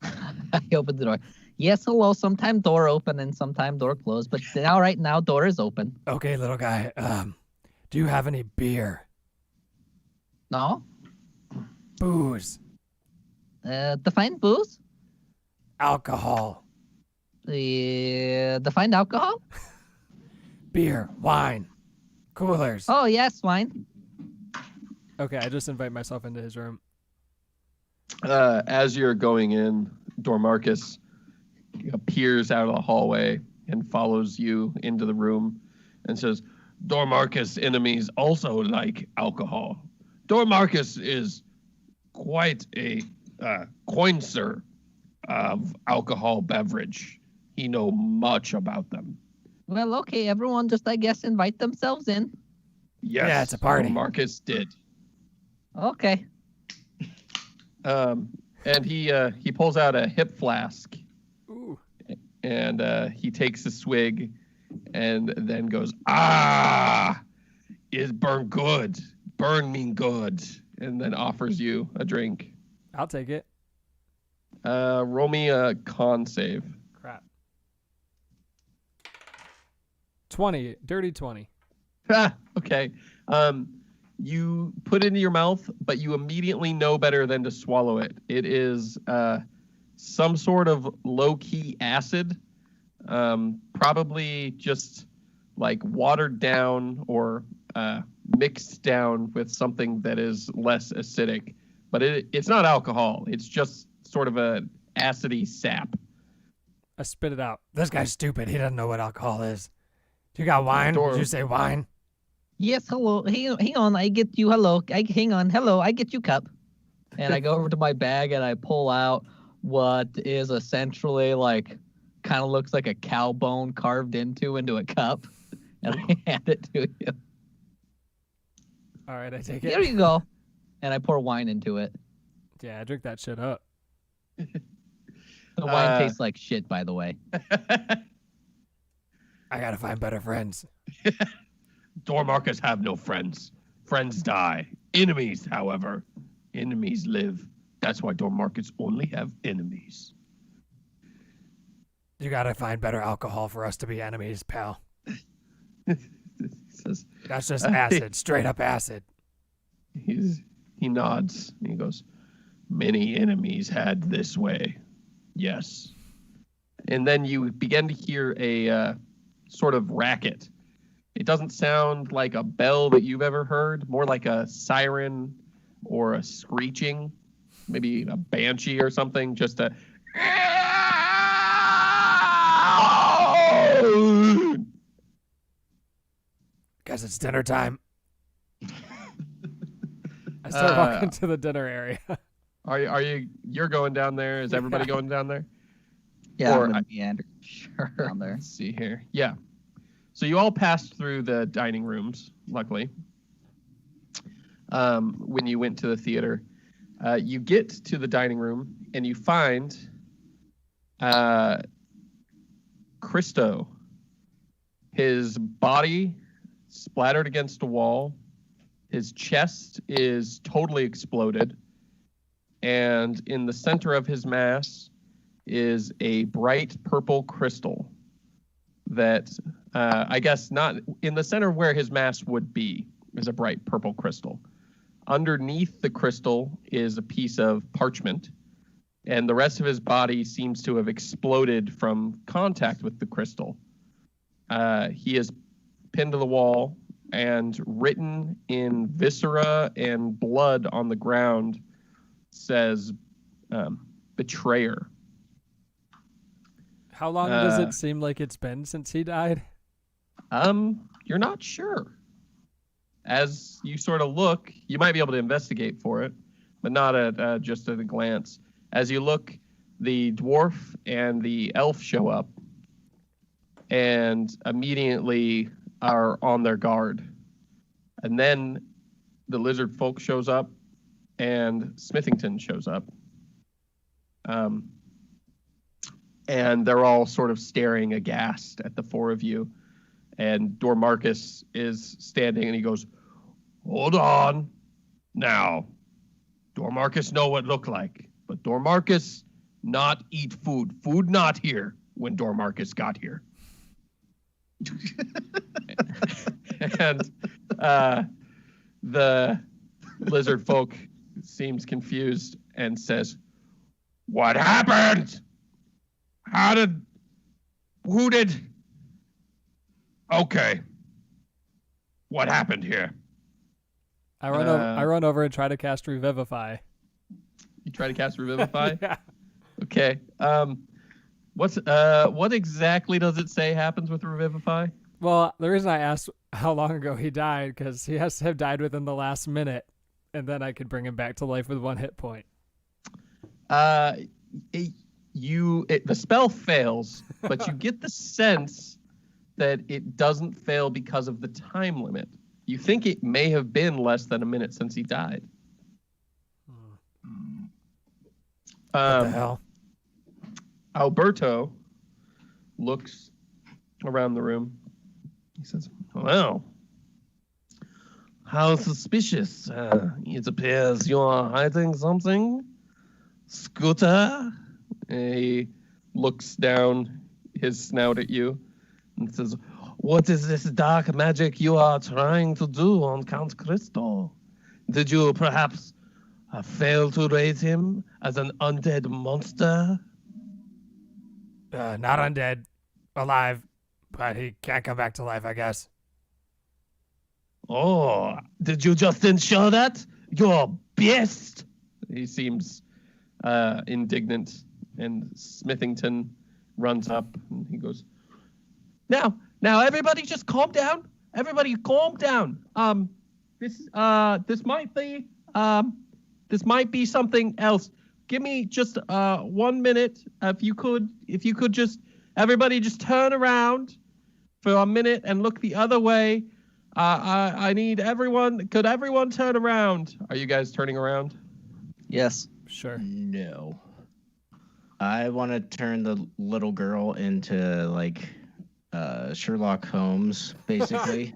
I opened the door. Yes, hello. Sometime door open and sometime door closed, but now right now door is open. Okay, little guy. Do you have any beer? No? Booze. Define booze? Alcohol. Define alcohol? Beer. Wine. Coolers. Oh, yes, wine. Okay, I just invite myself into his room. As you're going in, Dormarcus appears out of the hallway and follows you into the room and says, Dormarcus enemies also like alcohol. Dormarcus is quite a coincer of alcohol beverage. He know much about them. Well, okay, everyone just, I guess, invite themselves in. Yes, yeah, it's a party. Dormarcus did. Okay. And he pulls out a hip flask. Ooh. And he takes a swig and then goes, is burn good. Burn mean good. And then offers you a drink. I'll take it. Roll me a con save. Crap. 20. Dirty 20. Okay. You put it into your mouth, but you immediately know better than to swallow it. It is some sort of low-key acid, probably just like watered down or mixed down with something that is less acidic. But it's not alcohol. It's just sort of a acidy sap. I spit it out. This guy's stupid. He doesn't know what alcohol is. You got wine? Did you say wine? Yes, hello. Hang on. I get you. Hello. Hang on. Hello. I get you cup. And I go over to my bag and I pull out what is essentially like, kind of looks like a cow bone carved into a cup. And I hand it to you. All right, I take it. Here you go. And I pour wine into it. Yeah, I drink that shit up. The wine tastes like shit, by the way. I gotta find better friends. Dormarcus have no friends. Friends die. Enemies, however. Enemies live. That's why Dormarcus only have enemies. You gotta find better alcohol for us to be enemies, pal. Says, That's just acid, straight up acid. He nods and he goes, many enemies had this way. Yes. And then you begin to hear a sort of racket. It doesn't sound like a bell that you've ever heard, more like a siren or a screeching, maybe a banshee or something, just a... Guess it's dinner time. I start walking to the dinner area. You're going down there? Is everybody going down there? Yeah, Or I'm I- gonna meander down there. Let's see here. Yeah. So you all passed through the dining rooms, luckily. when you went to the theater. You get to the dining room and you find Christo. His body splattered against a wall. His chest is totally exploded. And in the center of his mass is a bright purple crystal that I guess not in the center where his mass would be is a bright purple crystal. Underneath the crystal is a piece of parchment, and the rest of his body seems to have exploded from contact with the crystal. He is pinned to the wall, and written in viscera and blood on the ground says betrayer. How long does it seem like it's been since he died? You're not sure. As you sort of look, you might be able to investigate for it, but not at just at a glance. As you look, the dwarf and the elf show up and immediately are on their guard. And then the lizard folk shows up and Smithington shows up. And they're all sort of staring aghast at the four of you. And Dormarcus is standing and he goes, "Hold on. Now, Dormarcus know what look like, but Dormarcus not eat food. Food not here when Dormarcus got here." And the lizard folk seems confused and says, "What happened? Who did? Okay. What happened here?" I run over and try to cast Revivify. You try to cast Revivify? Yeah. Okay. What exactly does it say happens with Revivify? Well, the reason I asked how long ago he died, because he has to have died within the last minute, and then I could bring him back to life with 1 hit point. The spell fails, but you get the sense that it doesn't fail because of the time limit. You think it may have been less than a minute since he died. What the hell? Alberto looks around the room. He says, "Well, how suspicious. It appears you are hiding something. Scooter." He looks down his snout at you and says, "What is this dark magic you are trying to do on Count Christo? Did you perhaps fail to raise him as an undead monster?" Not undead. Alive. But he can't come back to life, I guess. "Oh, did you just ensure that? You're beast!" He seems indignant, and Smithington runs up and he goes, Now, everybody just calm down. Everybody calm down. This might be something else. Give me just 1 minute. If you could just, everybody just turn around for a minute and look the other way. I need everyone. Could everyone turn around? Are you guys turning around? Yes. Sure. No. I want to turn the little girl into like Sherlock Holmes, basically.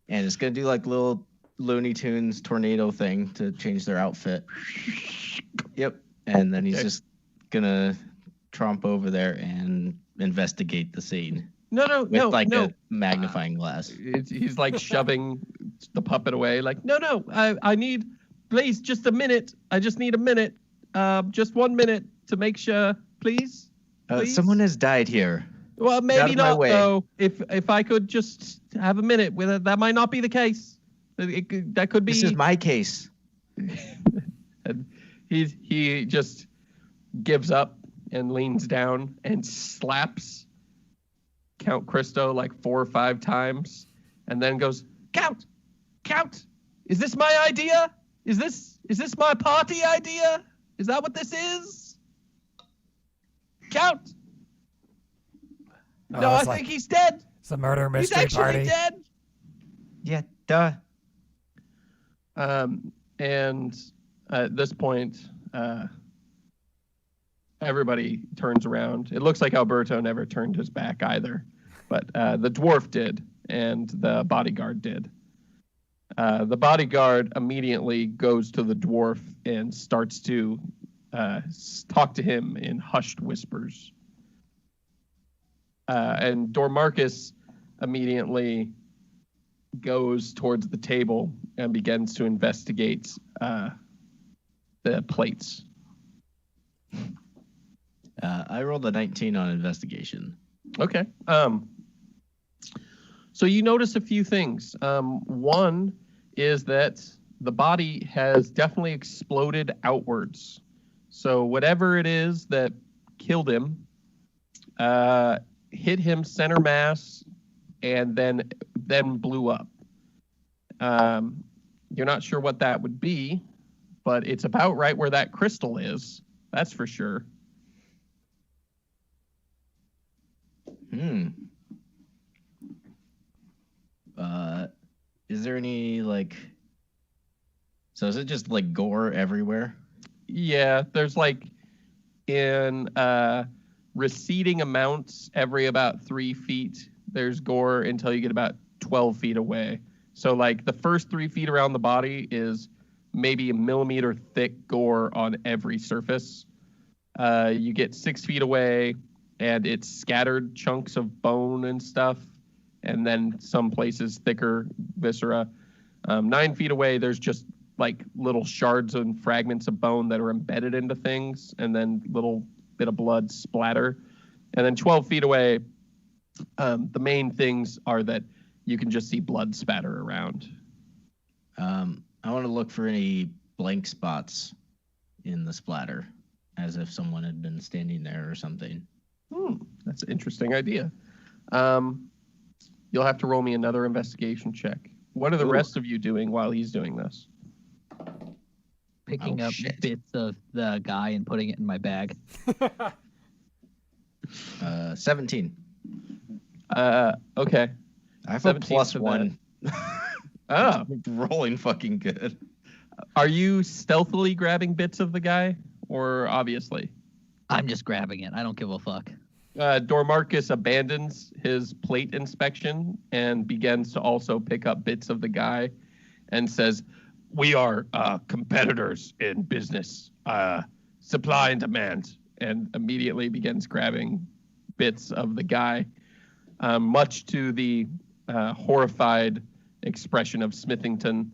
And it's gonna do like little Looney Tunes tornado thing to change their outfit. Yep. And then he's just gonna tromp over there and investigate the scene. No. With a magnifying glass. He's like shoving the puppet away. Like, no. I need, please, just a minute. I just need a minute. Just 1 minute to make sure, please. Please? Someone has died here. Well, maybe not, way. though. If I could just have a minute, that might not be the case. That could be. This is my case. And he just gives up and leans down and slaps Count Christo like 4 or 5 times, and then goes, Count, is this my idea? Is this my party idea? Is that what this is? Count. No, I think he's dead. It's a murder He's mystery actually party. dead. Yeah, duh. And at this point, everybody turns around. It looks like Alberto never turned his back either, but the dwarf did, and the bodyguard did. The bodyguard immediately goes to the dwarf and starts to talk to him in hushed whispers. And Dormarcus immediately goes towards the table and begins to investigate the plates. I rolled a 19 on investigation. Okay. So you notice a few things. One is that the body has definitely exploded outwards. So whatever it is that killed him hit him center mass and then blew up. You're not sure what that would be, but it's about right where that crystal is. That's for sure. Is there any so is it just like gore everywhere? Yeah, there's like in receding amounts every about 3 feet. There's gore until you get about 12 feet away. So like the first 3 feet around the body is maybe a millimeter thick gore on every surface. You get 6 feet away and it's scattered chunks of bone and stuff. And then some places thicker viscera. 9 feet away, there's just like little shards and fragments of bone that are embedded into things, and then little bit of blood splatter. And then 12 feet away, the main things are that you can just see blood spatter around. I want to look for any blank spots in the splatter, as if someone had been standing there or something. That's an interesting idea. You'll have to roll me another investigation check. What are the rest of you doing while he's doing this? Picking up bits of the guy and putting it in my bag. 17. Okay. I have a 17 +1. Oh. Rolling fucking good. Are you stealthily grabbing bits of the guy, or obviously? I'm just grabbing it. I don't give a fuck. Dormarcus abandons his plate inspection and begins to also pick up bits of the guy and says, "We are competitors in business, supply and demand," and immediately begins grabbing bits of the guy, much to the horrified expression of Smithington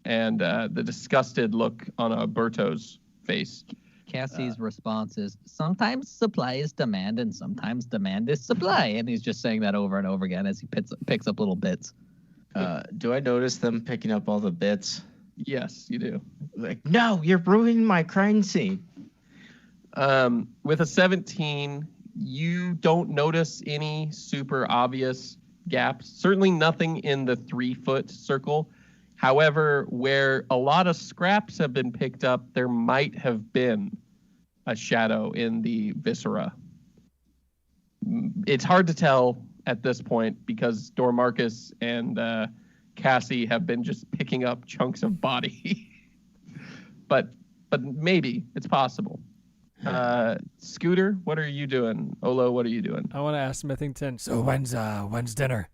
and the disgusted look on Alberto's face. Cassie's response is, sometimes supply is demand and sometimes demand is supply. And he's just saying that over and over again as he picks up little bits. Do I notice them picking up all the bits? Yes, you do. Like, no, you're ruining my crime scene. With a 17, you don't notice any super obvious gaps. Certainly nothing in the 3-foot circle. However, where a lot of scraps have been picked up, there might have been a shadow in the viscera. It's hard to tell at this point because Dormarcus and Cassie have been just picking up chunks of body. but maybe it's possible. Scooter, what are you doing? Olo, what are you doing? I want to ask Smithington. So when's dinner?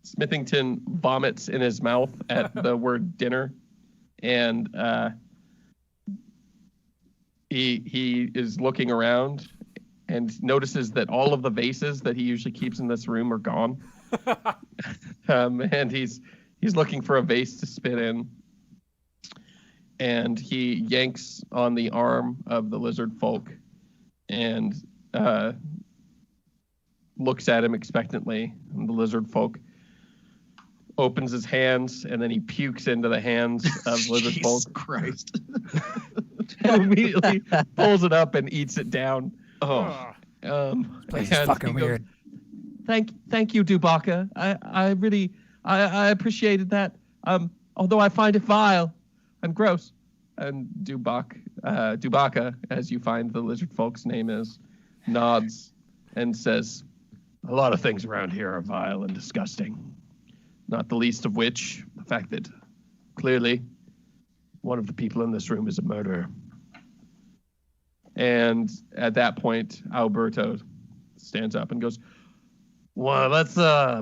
Smithington vomits in his mouth at the word dinner, and he is looking around and notices that all of the vases that he usually keeps in this room are gone. And he's looking for a vase to spit in, and he yanks on the arm of the lizard folk and looks at him expectantly. And the lizard folk opens his hands, and then he pukes into the hands of lizard folk. Jesus Christ. And immediately pulls it up and eats it down. Place is fucking weird. Thank you, Dubaka. I really appreciated that. Although I find it vile and gross. And Dubaka, as you find the lizard folk's name is, nods and says, A lot of things around here are vile and disgusting. Not the least of which, the fact that clearly One of the people in this room is a murderer. And at that point, Alberto stands up and goes, Well, let's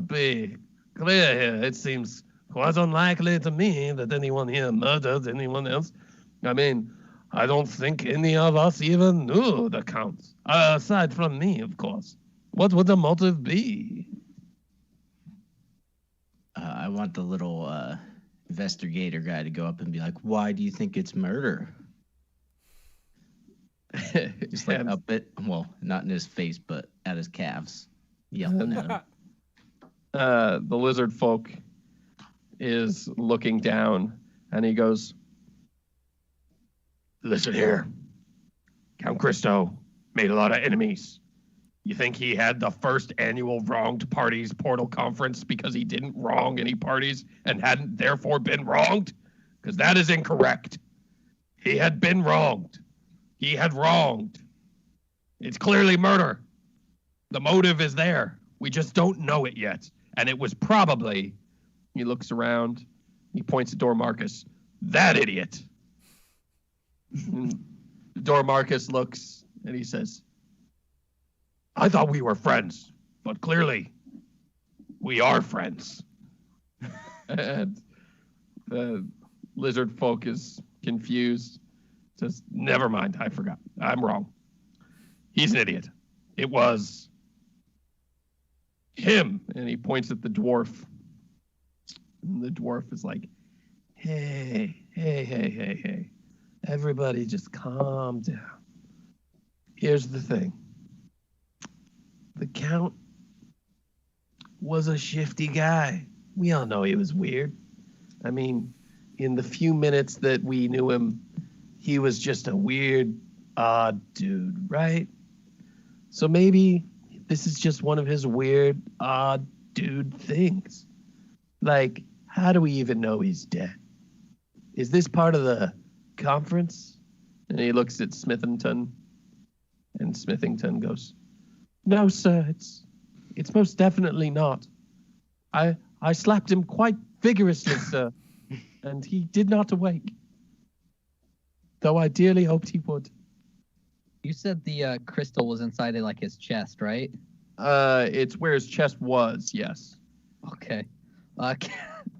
be clear here. It seems quite unlikely to me that anyone here murdered anyone else. I mean, I don't think any of us even knew the Count. Aside from me, of course. What would the motive be? I want the little investigator guy to go up and be like, "Why do you think it's murder?" Just like and- up it. Well, not in his face, but at his calves, yelling at him. the lizard folk is looking down and he goes, Listen here. Count Christo made a lot of enemies. you think he had the first annual wronged parties portal conference because he didn't wrong any parties and hadn't therefore been wronged? Because that is incorrect. He had been wronged. He had wronged. It's clearly murder. The motive is there. We just don't know it yet. And it was probably, he looks around, he points at Dormarcus, that idiot. Dormarcus looks and he says, I thought we were friends, but clearly we are friends. And the lizard folk is confused. Says, never mind, I forgot. I'm wrong. He's an idiot. It was him. And he points at the dwarf. And the dwarf is like, hey. Everybody just calm down. Here's the thing. The Count was a shifty guy. We all know he was weird. I mean, in the few minutes that we knew him, he was just a weird, odd dude, right? So maybe this is just one of his weird, odd dude things. Like, how do we even know he's dead? Is this part of the conference? And he looks at Smithington, and Smithington goes, no, sir, it's most definitely not. I slapped him quite vigorously, sir, and he did not awake. Though I dearly hoped he would. You said the crystal was inside of, like, his chest, right? It's where his chest was, yes. Okay.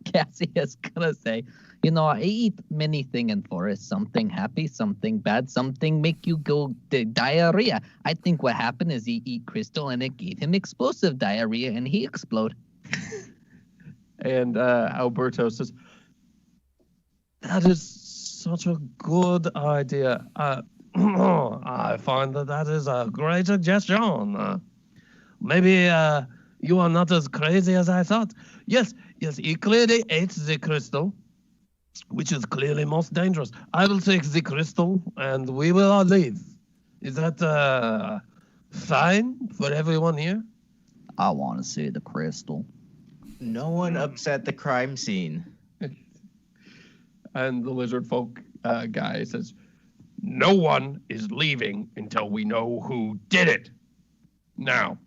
Cassie is gonna say, I eat many things in forest. Something happy, something bad, something make you go diarrhea. I think what happened is he eat crystal and it gave him explosive diarrhea and he explode. And Alberto says, that is such a good idea. I find that is a great suggestion. Maybe you are not as crazy as I thought. Yes, he clearly ate the crystal, which is clearly most dangerous. I will take the crystal and we will all leave. Is that fine for everyone here? I want to see the crystal. No one upset the crime scene. And the lizard folk guy says, no one is leaving until we know who did it. Now,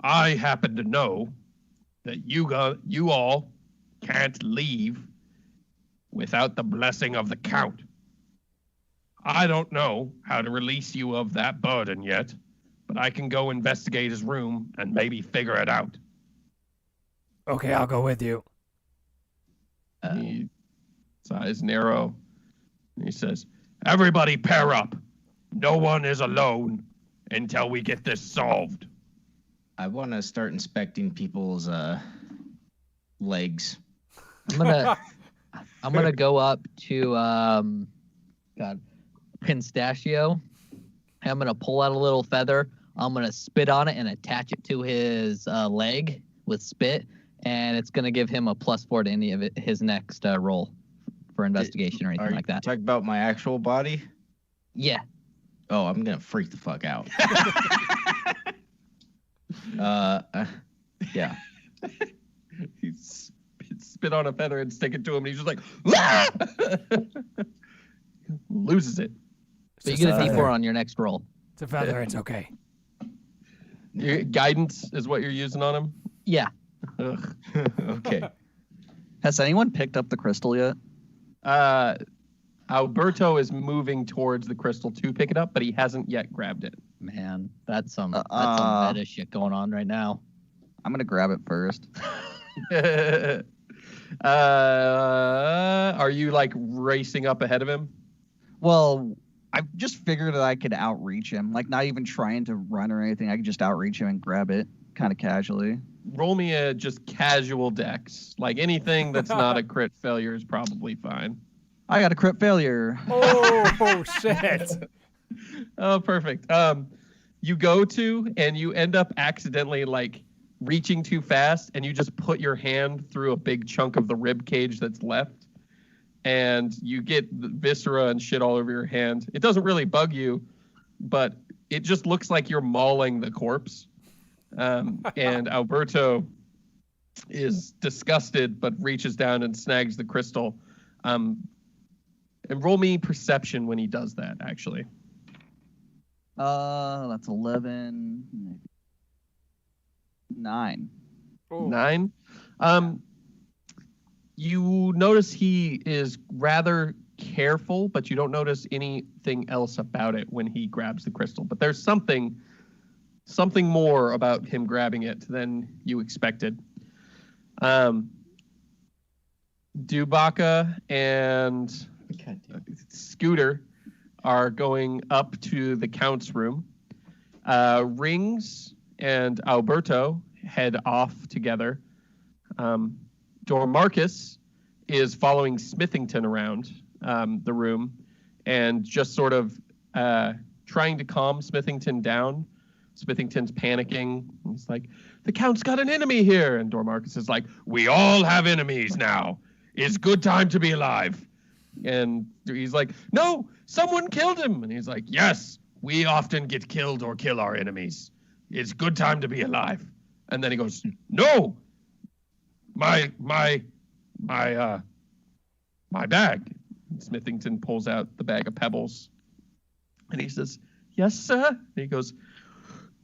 I happen to know that you all can't leave without the blessing of the Count. I don't know how to release you of that burden yet, but I can go investigate his room and maybe figure it out. Okay, I'll go with you. He eyes narrow, and he says, everybody pair up. No one is alone until we get this solved. I want to start inspecting people's legs. I'm gonna go up to Pistachio. I'm gonna pull out a little feather. I'm gonna spit on it and attach it to his leg with spit, and it's gonna give him a +4 to any of his next roll for investigation or anything like that. Talk about my actual body. Yeah. Oh, I'm gonna freak the fuck out. Yeah. He spit on a feather and stick it to him, and he's just like, ah! Loses it. But you get a D4 on your next roll. It's a feather. It's okay. Guidance is what you're using on him? Yeah. Ugh. Okay. Has anyone picked up the crystal yet? Alberto is moving towards the crystal to pick it up, but he hasn't yet grabbed it. Man, that's some meta shit going on right now. I'm gonna grab it first. Are you like racing up ahead of him? Well, I just figured that I could outreach him. Like, not even trying to run or anything. I could just outreach him and grab it kind of casually. Roll me a just casual dex. Like anything that's not a crit failure is probably fine. I got a crit failure. Oh shit. Oh, perfect. You go to and you end up accidentally like reaching too fast, and you just put your hand through a big chunk of the rib cage that's left, and you get the viscera and shit all over your hand. It doesn't really bug you, but it just looks like you're mauling the corpse. And Alberto is disgusted, but reaches down and snags the crystal. And roll me perception when he does that, actually. That's 11. 9. Oh. 9. You notice he is rather careful, but you don't notice anything else about it when he grabs the crystal. But there's something more about him grabbing it than you expected. Dubaka and Scooter are going up to the Count's room. Rings and Alberto head off together. Dormarcus is following Smithington around the room and just sort of trying to calm Smithington down. Smithington's panicking. He's like, the Count's got an enemy here. And Dormarcus is like, we all have enemies now. It's good time to be alive. And he's like, no, someone killed him. And he's like, yes, we often get killed or kill our enemies. It's good time to be alive. And then he goes, no, my bag. Smithington pulls out the bag of pebbles. And he says, yes, sir. And he goes,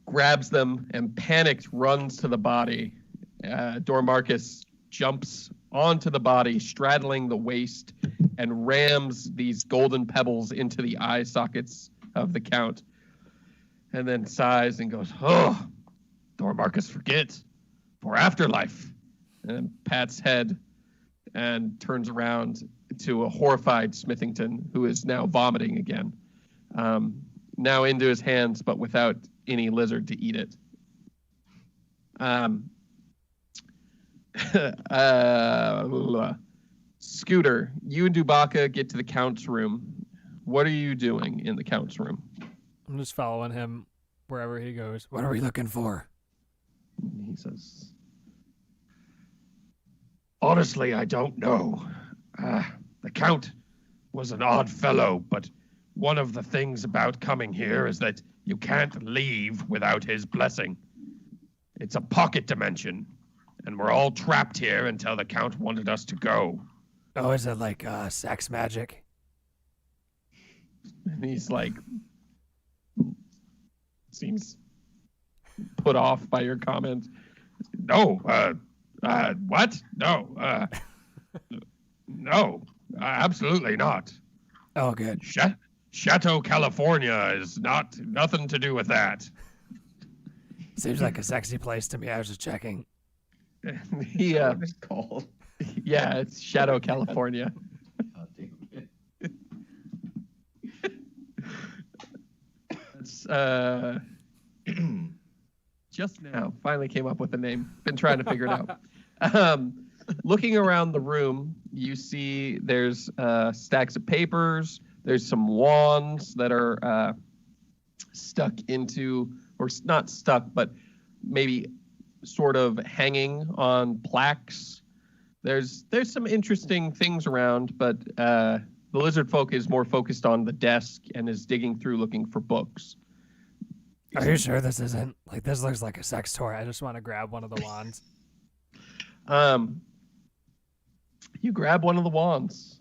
grabs them, and panicked runs to the body. Dormarcus jumps onto the body, straddling the waist, and rams these golden pebbles into the eye sockets of the Count. And then sighs and goes, oh, Dormarcus, forget for afterlife. And pats head and turns around to a horrified Smithington, who is now vomiting again. Now into his hands, but without any lizard to eat it. Scooter, you and Dubaka get to the Count's room. What are you doing in the Count's room? I'm just following him wherever he goes. What are we looking for? He says, honestly, I don't know. The Count was an odd fellow, but one of the things about coming here is that you can't leave without his blessing. It's a pocket dimension, and we're all trapped here until the Count wanted us to go. Oh, is it like sex magic? and he's like, seems put off by your comment. No, what? No, no, absolutely not. Oh, good. Chateau California is nothing to do with that. Seems like a sexy place to me. I was just checking. Yeah, What it's called? yeah, it's Shadow California. Oh, damn it. It's just now finally came up with a name. Been trying to figure it out. Looking around the room, you see there's stacks of papers. There's some wands that are stuck into, or not stuck, but maybe sort of hanging on plaques. There's some interesting things around, but the lizard folk is more focused on the desk and is digging through looking for books. Are you sure this isn't like this? Looks like a sex toy. I just want to grab one of the wands. You grab one of the wands.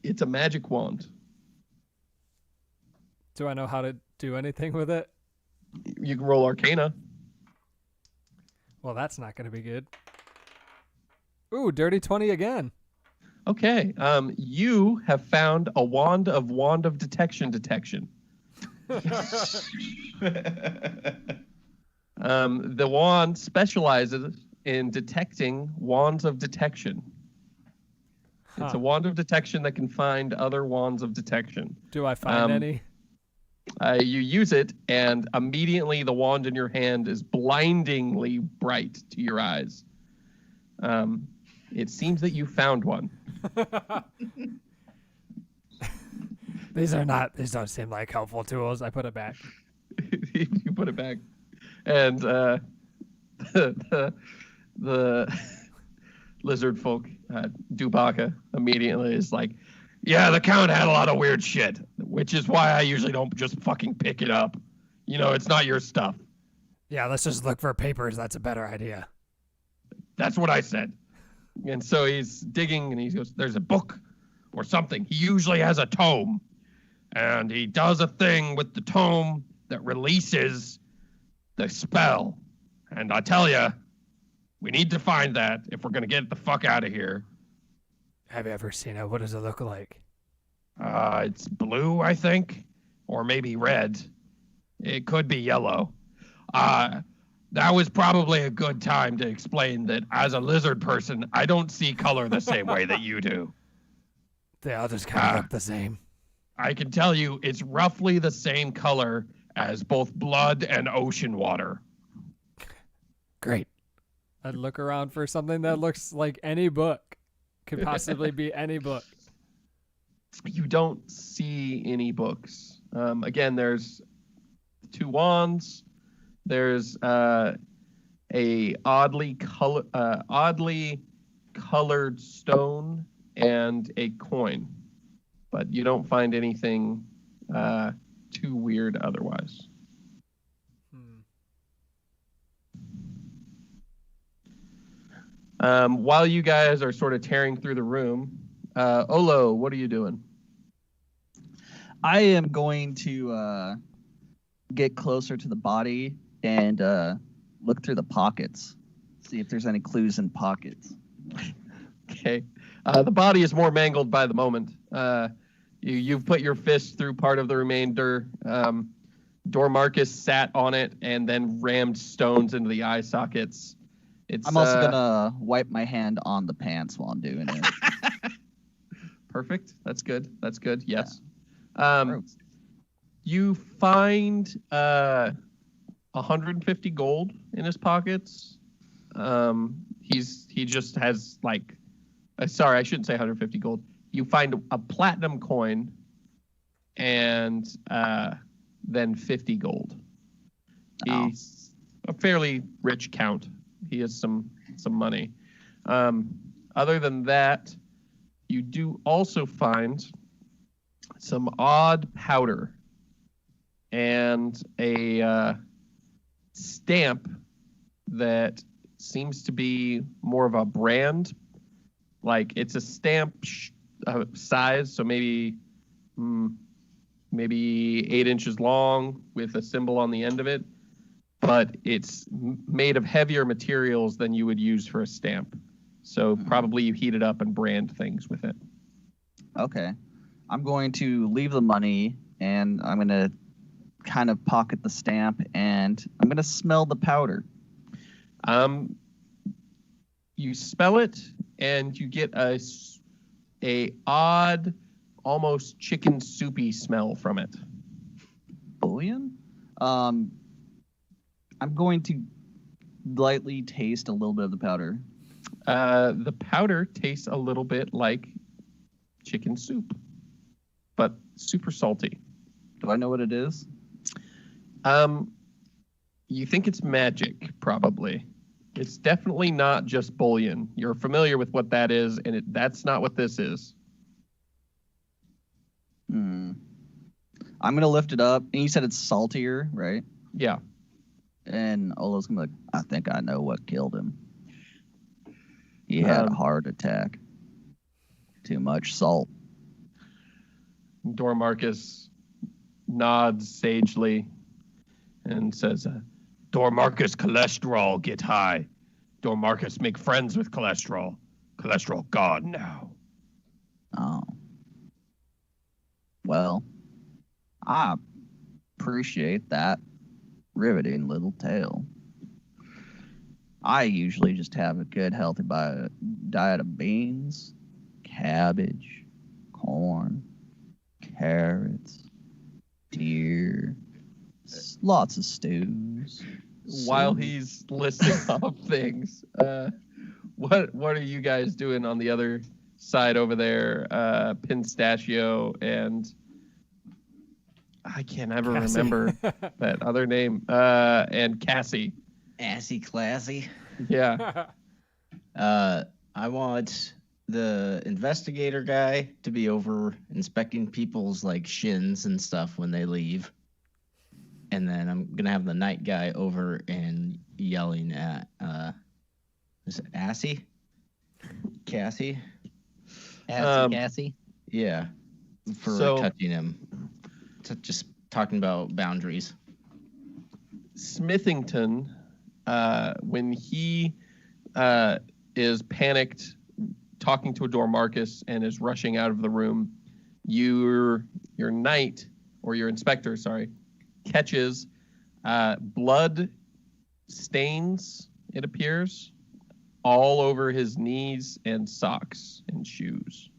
It's a magic wand. Do I know how to do anything with it? You can roll Arcana. Well, that's not going to be good. Ooh, dirty 20 again. Okay. You have found a wand of detection. The wand specializes in detecting wands of detection. It's a wand of detection that can find other wands of detection. Do I find any? You use it, and immediately the wand in your hand is blindingly bright to your eyes. It seems that you found one. These don't seem like helpful tools. I put it back. You put it back. And the lizard folk, Dubaka, immediately is like, yeah, the Count had a lot of weird shit, which is why I usually don't just fucking pick it up. You know, it's not your stuff. Yeah, let's just look for papers. That's a better idea. That's what I said. And so he's digging, and he goes, there's a book or something. He usually has a tome, and he does a thing with the tome that releases the spell. And I tell you, we need to find that if we're going to get the fuck out of here. Have you ever seen it? What does it look like? It's blue, I think, or maybe red. It could be yellow. That was probably a good time to explain that as a lizard person, I don't see color the same way that you do. They all just kind of look the same. I can tell you it's roughly the same color as both blood and ocean water. Great. I'd look around for something that looks like any book. Could possibly be any book. You don't see any books. Again, there's 2 wands. There's a oddly colored stone and a coin, but you don't find anything too weird otherwise. While you guys are sort of tearing through the room, Olo, what are you doing? I am going to get closer to the body and look through the pockets, see if there's any clues in pockets. Okay. The body is more mangled by the moment. You've put your fist through part of the remainder. Dormarcus sat on it and then rammed stones into the eye sockets. I'm also going to wipe my hand on the pants while I'm doing it. Perfect. That's good. Yes. Yeah. You find 150 gold in his pockets. He just has like, sorry, I shouldn't say 150 gold. You find a platinum coin and then 50 gold. He's a fairly rich count. He has some money. Other than that, you do also find some odd powder and a stamp that seems to be more of a brand. Like it's a stamp size, so maybe 8 inches long with a symbol on the end of it. But it's made of heavier materials than you would use for a stamp. So probably you heat it up and brand things with it. Okay. I'm going to leave the money, and I'm going to kind of pocket the stamp, and I'm going to smell the powder. You smell it, and you get a odd, almost chicken soupy smell from it. Bullion? I'm going to lightly taste a little bit of the powder. The powder tastes a little bit like chicken soup, but super salty. Do I know what it is? You think it's magic, probably. It's definitely not just bullion. You're familiar with what that is, and that's not what this is. I'm going to lift it up. And you said it's saltier, right? Yeah. And Ola's going to be like, I think I know what killed him. He had a heart attack. Too much salt. Dormarcus nods sagely. and says, Dormarcus cholesterol get high. Dormarcus make friends with cholesterol. Cholesterol gone now. Oh. Well, I appreciate that riveting little tale. I usually just have a good, healthy diet of beans, cabbage, corn, carrots, deer, lots of stews. While soup. he's listing off things, what are you guys doing on the other side over there? Pistachio and I can't ever Cassie. remember that other name. And Cassie. Assy classy. Yeah. I want the investigator guy to be over inspecting people's like shins and stuff when they leave. And then I'm gonna have the night guy over and yelling at is it Assy? Cassie? Cassie. Yeah. For So- touching him. Just talking about boundaries. Smithington, when he is panicked, talking to a Dormarcus and is rushing out of the room, your knight or your inspector, sorry, catches blood stains. It appears all over his knees and socks and shoes.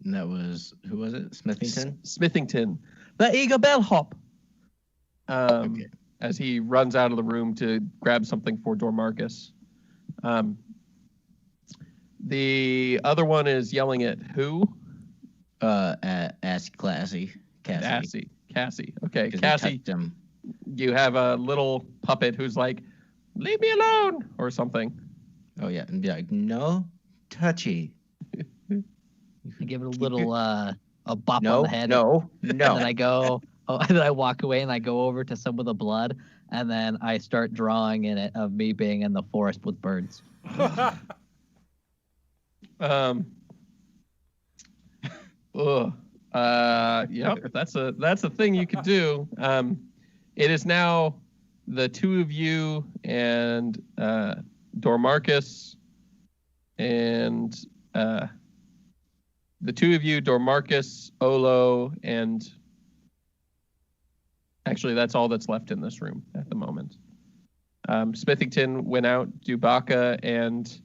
And that was who was it? Smithington? Smithington, the eager bellhop. Okay. As he runs out of the room to grab something for Dormarcus. The other one is yelling at who? At Assy classy. Cassie. Cassie. Okay, 'Cause he Cassie, touched him. you have a little puppet who's like, leave me alone, or something. Oh yeah, and be like, no touchy. I give it a little a bop No, on the head. no, And then no. I go, and then I walk away and I go over to some of the blood, and then I start drawing in it of me being in the forest with birds. Yep, that's a thing you could do. It is now the two of you and Dormarcus and the two of you, Dormarcus, Olo, and actually that's all that's left in this room at the moment. Smithington went out. Dubaka and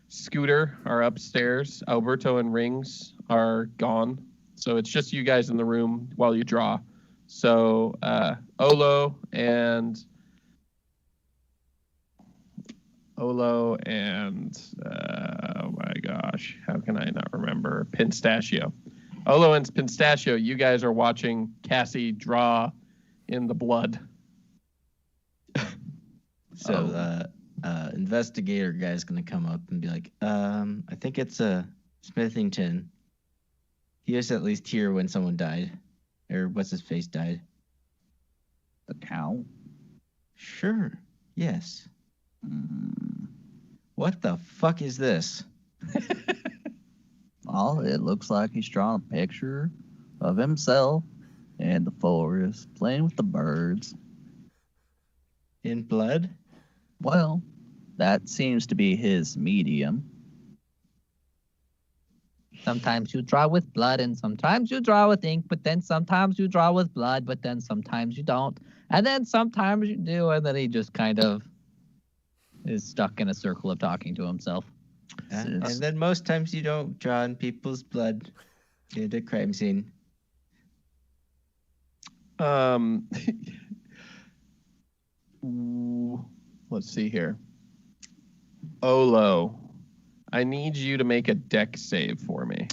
Scooter are upstairs. Alberto and Rings are gone. So it's just you guys in the room while you draw. So Olo and oh my gosh, how can I not remember? Pistachio. Olo and Pistachio, you guys are watching Cassie draw in the blood. So investigator guy's gonna come up and be like, I think it's Smithington. He was at least here when someone died. Or what's his face died. The cow. Sure. Yes. Mm. What the fuck is this? Well, it looks like he's drawing a picture of himself in the forest, playing with the birds. In blood? Well, that seems to be his medium. Sometimes you draw with blood, and sometimes you draw with ink, but then sometimes you draw with blood, but then sometimes you don't. And then sometimes you do, and then he just kind of is stuck in a circle of talking to himself. And then most times you don't draw in people's blood in a crime scene. Let's see here. Olo, I need you to make a deck save for me.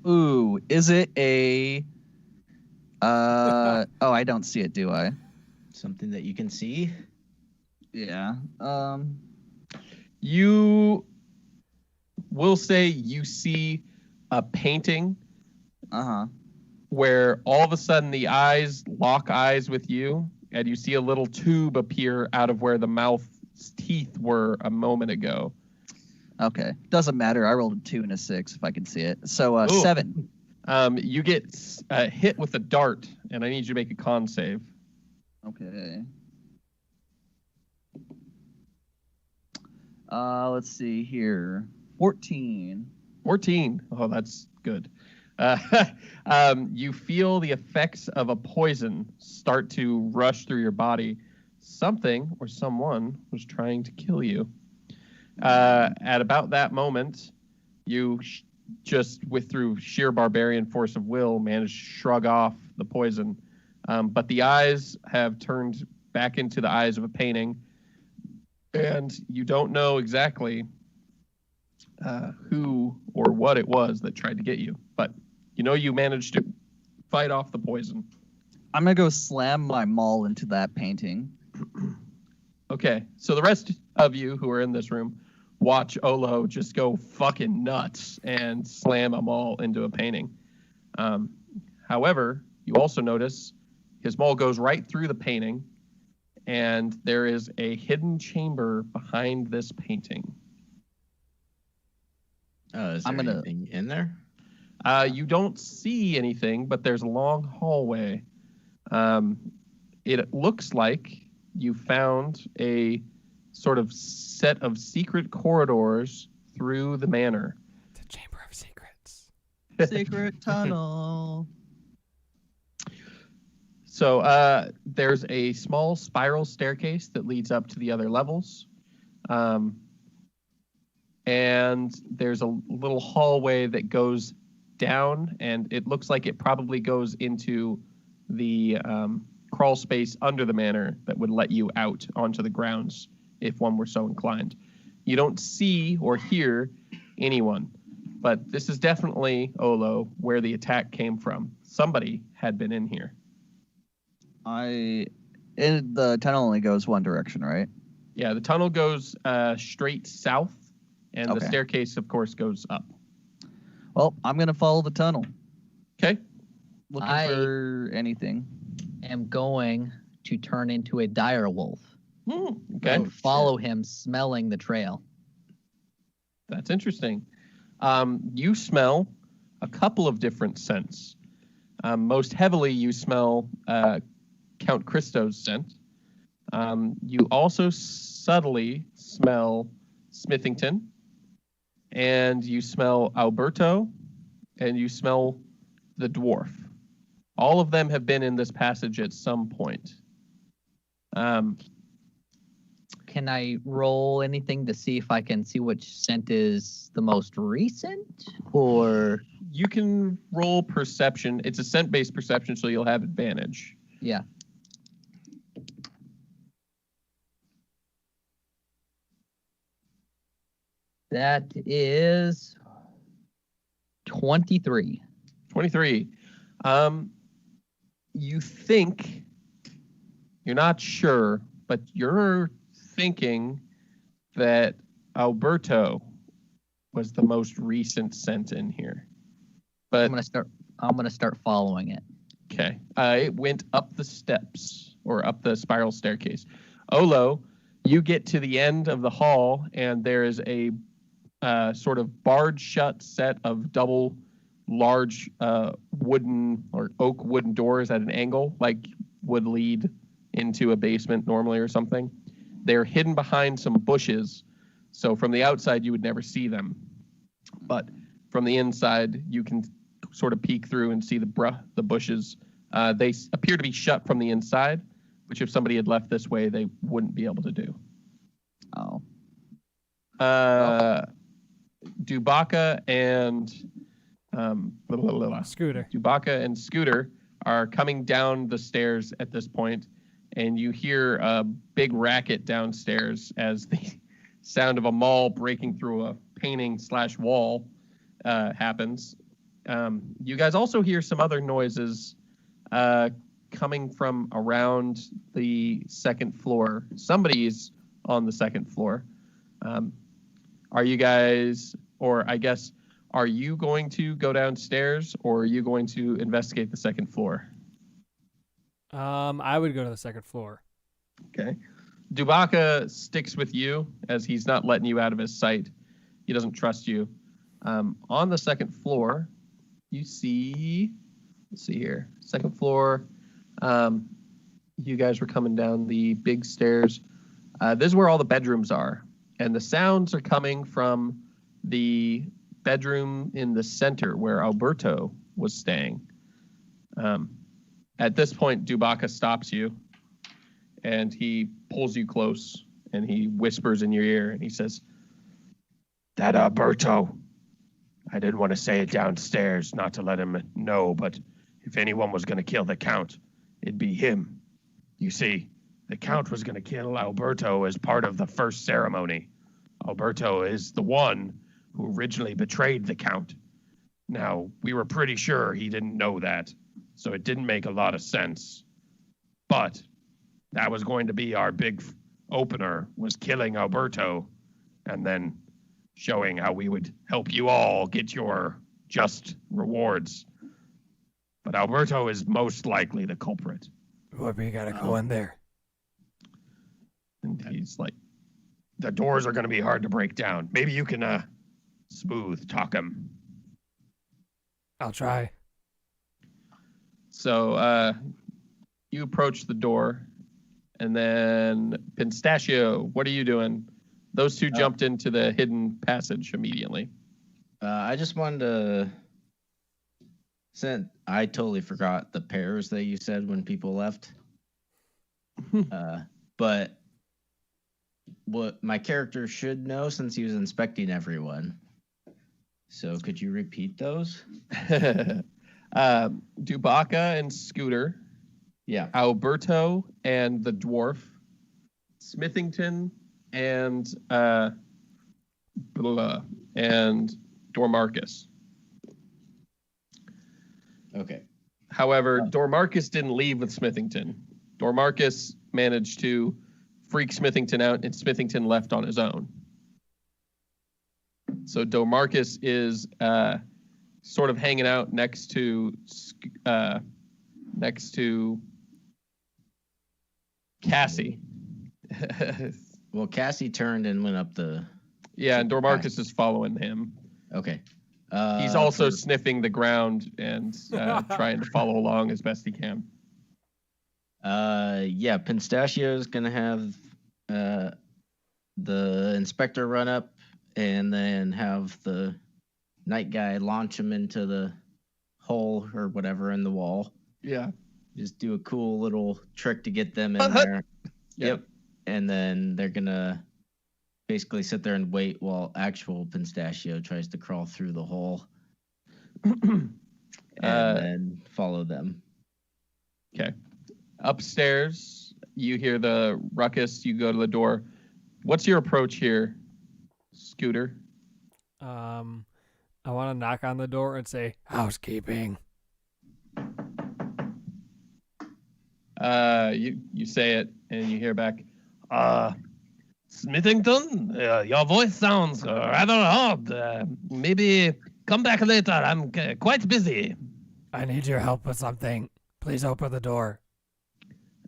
Ooh, is it a... oh, I don't see it, do I? Something that you can see. Yeah. You will say you see a painting Uh-huh. where all of a sudden the eyes lock eyes with you, and you see a little tube appear out of where the mouth's teeth were a moment ago. Okay. Doesn't matter. I rolled a 2 and a 6 if I can see it. So, Ooh. 7. You get hit with a dart, and I need you to make a con save. Okay. Let's see here. 14. 14. Oh, that's good. You feel the effects of a poison start to rush through your body. Something or someone was trying to kill you. At about that moment, you just, through sheer barbarian force of will, managed to shrug off the poison. But the eyes have turned back into the eyes of a painting, and you don't know exactly who or what it was that tried to get you. But you know you managed to fight off the poison. I'm going to go slam my maul into that painting. Okay, so the rest of you who are in this room watch Olo just go fucking nuts and slam them all into a painting. However, you also notice his maul goes right through the painting, and there is a hidden chamber behind this painting. Is there anything in there? You don't see anything, but there's a long hallway. It looks like you found a sort of set of secret corridors through the manor. The Chamber of Secrets. Secret tunnel. So there's a small spiral staircase that leads up to the other levels. And there's a little hallway that goes down, and it looks like it probably goes into the crawl space under the manor that would let you out onto the grounds if one were so inclined. You don't see or hear anyone, but this is definitely, Olo, where the attack came from. Somebody had been in here. The tunnel only goes one direction, right? Yeah, the tunnel goes straight south, and the Okay. staircase, of course, goes up. Well, I'm going to follow the tunnel. Okay. Looking I- for anything. Am going to turn into a dire wolf. Okay. And follow him, smelling the trail. That's interesting. You smell a couple of different scents. Most heavily, you smell Count Christo's scent. You also subtly smell Smithington, and you smell Alberto, and you smell the dwarf. All of them have been in this passage at some point. Can I roll anything to see if I can see which scent is the most recent? Or You can roll perception. It's a scent-based perception, so you'll have advantage. yeah. That is 23. 23. You think, you're not sure, but you're thinking that Alberto was the most recent scent in here. But I'm gonna start following it. okay, it went up the steps or up the spiral staircase. Olo, you get to the end of the hall, and there is a sort of barred shut set of double large wooden or oak wooden doors at an angle, like would lead into a basement normally or something. They're hidden behind some bushes, so from the outside you would never see them, but from the inside you can sort of peek through and see the bushes. They appear to be shut from the inside, which if somebody had left this way they wouldn't be able to do. Oh. Dubaka and Scooter. Dubaka and Scooter are coming down the stairs at this point, and you hear a big racket downstairs as the sound of a maul breaking through a painting/wall happens. You guys also hear some other noises coming from around the second floor. Somebody's on the second floor. Are you guys, or I guess, are you going to go downstairs, or are you going to investigate the second floor? I would go to the second floor. Okay. Dubaka sticks with you as he's not letting you out of his sight. He doesn't trust you. On the second floor, you see, let's see here, second floor, you guys were coming down the big stairs. This is where all the bedrooms are. And the sounds are coming from the bedroom in the center where Alberto was staying. At this point, Dubaka stops you, and he pulls you close, and he whispers in your ear, and he says, "That Alberto, I didn't want to say it downstairs, not to let him know, but if anyone was going to kill the Count, it'd be him. You see, the Count was going to kill Alberto as part of the first ceremony. Alberto is the one who originally betrayed the Count. Now, we were pretty sure he didn't know that, so it didn't make a lot of sense. But that was going to be our big opener, was killing Alberto, and then showing how we would help you all get your just rewards. But Alberto is most likely the culprit." What, we gotta go in there? And he's like, "The doors are going to be hard to break down. Maybe you can smooth talk him." I'll try. So you approach the door, and then Pistachio, what are you doing? Those two jumped into the hidden passage immediately. I just wanted to... I totally forgot the pairs that you said when people left. But what my character should know since he was inspecting everyone. So could you repeat those? Dubaka and Scooter. Yeah. Alberto and the dwarf. Smithington and Dormarcus. Okay. However, Dormarcus didn't leave with Smithington. Dormarcus managed to freak Smithington out, and Smithington left on his own. So Dormarcus is sort of hanging out next to Cassie. Well, Cassie turned and went up the... Yeah, and Dormarcus is following him. Okay. He's also sniffing the ground and trying to follow along as best he can. Yeah, Pistachio's gonna have the inspector run up and then have the night guy launch him into the hole or whatever in the wall. Yeah. Just do a cool little trick to get them in there. Yep. And then they're gonna basically sit there and wait while actual Pistachio tries to crawl through the hole and then follow them. Okay. Upstairs, you hear the ruckus. You go to the door. What's your approach here, Scooter? I want to knock on the door and say, "Housekeeping." You say it, and you hear back, "Smithington, your voice sounds rather odd. Maybe come back later. I'm quite busy." I need your help with something. Please open the door.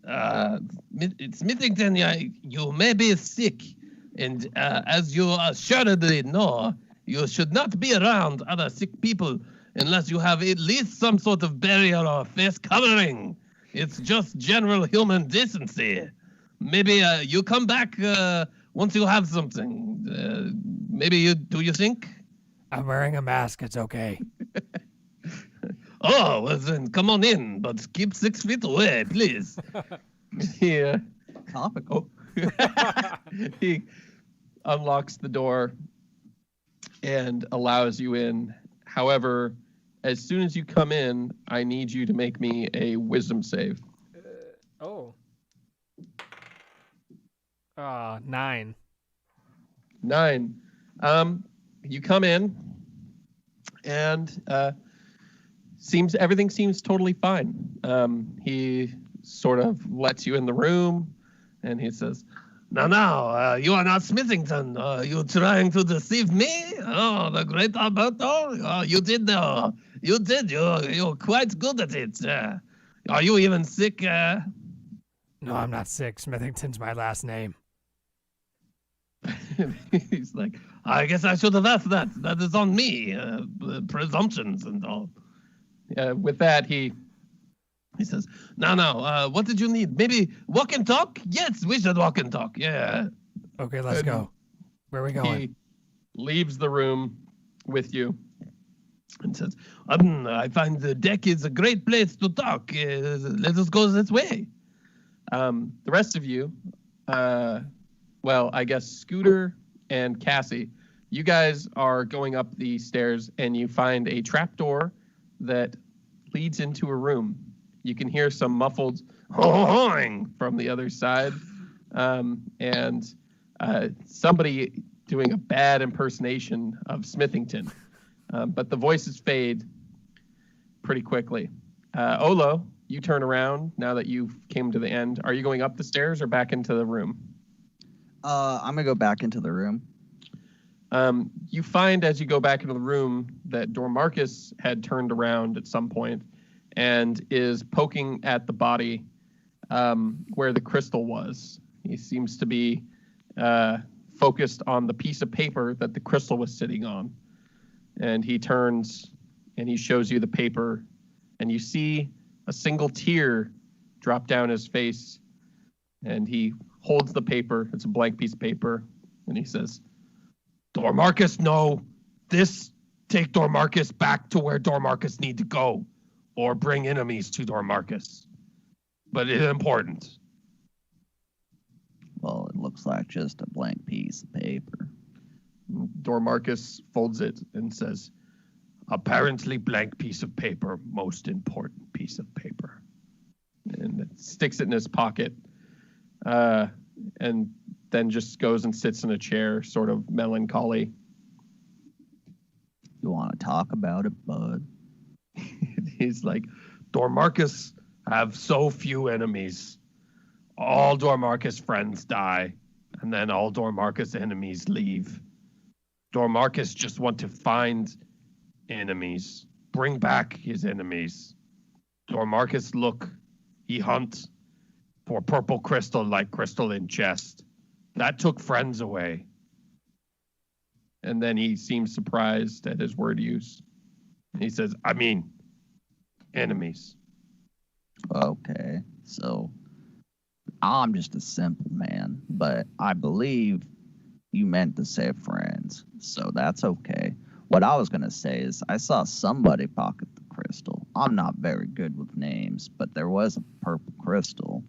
Smithington, you may be sick, and as you assuredly know, you should not be around other sick people unless you have at least some sort of barrier or face covering. It's just general human decency. Maybe you come back once you have something. Do you think? I'm wearing a mask. It's okay. Oh, well then come on in, but keep 6 feet away, please. Yeah. Topical. He unlocks the door and allows you in. However, as soon as you come in, I need you to make me a wisdom save. 9. 9. You come in, and everything seems totally fine. He sort of lets you in the room, and he says, Now, you are not Smithington. You trying to deceive me? Oh, the great Alberto? Oh, you did. You're quite good at it. Are you even sick? No, I'm not sick. Smithington's my last name. He's like, I guess I should have asked that. That is on me. Presumptions and all. With that, he says, now, what did you need? Maybe walk and talk? Yes, we should walk and talk. Yeah. Okay, let's go. Where are we going? He leaves the room with you and says, I find the deck is a great place to talk. Let us go this way. the rest of you, well, I guess Scooter and Cassie, you guys are going up the stairs and you find a trapdoor that leads into a room. You can hear some muffled ho-hoing from the other side, and somebody doing a bad impersonation of Smithington. But the voices fade pretty quickly. Olo, you turn around now that you came to the end. Are you going up the stairs or back into the room? I'm gonna go back into the room. You find as you go back into the room that Dormarcus had turned around at some point and is poking at the body where the crystal was. He seems to be focused on the piece of paper that the crystal was sitting on. And he turns and he shows you the paper, and you see a single tear drop down his face. And he holds the paper. It's a blank piece of paper. And he says, Dormarcus, no. Take Dormarcus back to where Dormarcus need to go, or bring enemies to Dormarcus. But it's important. Well, it looks like just a blank piece of paper. Dormarcus folds it and says, Apparently blank piece of paper, most important piece of paper. And sticks it in his pocket, and then just goes and sits in a chair, sort of melancholy. You want to talk about it, bud? He's like, Dormarcus have so few enemies. All Dormarcus friends die, and then all Dormarcus enemies leave. Dormarcus just want to find enemies, bring back his enemies. Dormarcus he hunt for purple crystal like crystal in chest. That took friends away. And then he seems surprised at his word use. He says, enemies. Okay, so I'm just a simple man, but I believe you meant to say friends, so that's okay. What I was going to say is I saw somebody pocket the crystal. I'm not very good with names, but there was a purple crystal.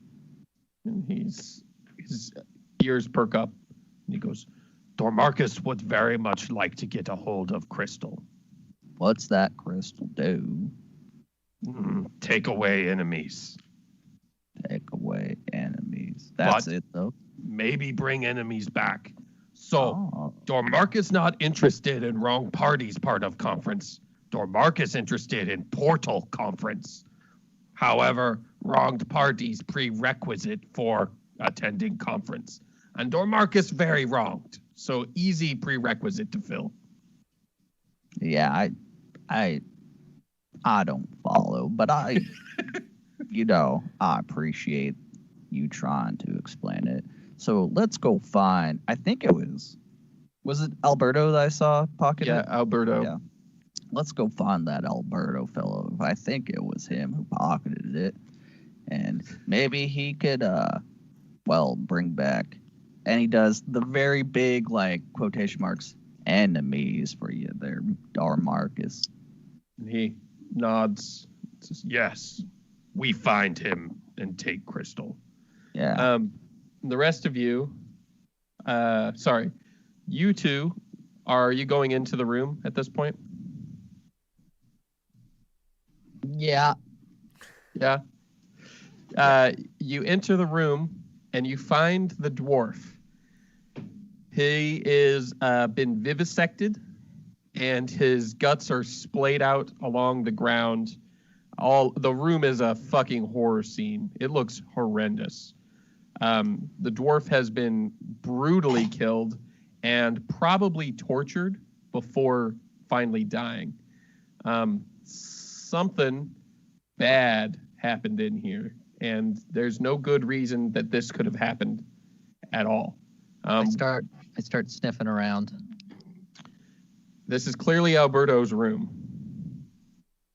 And his ears perk up, and he goes, Dormarcus would very much like to get a hold of crystal. What's that crystal do? Take away enemies. Take away enemies. That's But it, though. Maybe bring enemies back. So, Dormarcus not interested in wrong parties part of conference. Dormarcus interested in portal conference. However, wronged parties prerequisite for attending conference. And Dormarcus very wronged. So easy prerequisite to fill. Yeah, I don't follow, but I appreciate you trying to explain it. So let's go find, I think was it Alberto that I saw pocket yeah, it? Alberto. Yeah. Let's go find that Alberto fellow. I think it was him who pocketed it. And maybe he could, bring back. And he does the very big, quotation marks, enemies for you there, Dormarcus. And he nods. Says, yes, we find him and take crystal. Yeah. The rest of you, you two, are you going into the room at this point? Yeah. Yeah. You enter the room and you find the dwarf. He is been vivisected, and his guts are splayed out along the ground. The room is a fucking horror scene. It looks horrendous. The dwarf has been brutally killed and probably tortured before finally dying. Something bad happened in here, and there's no good reason that this could have happened at all. I start sniffing around. This is clearly Alberto's room,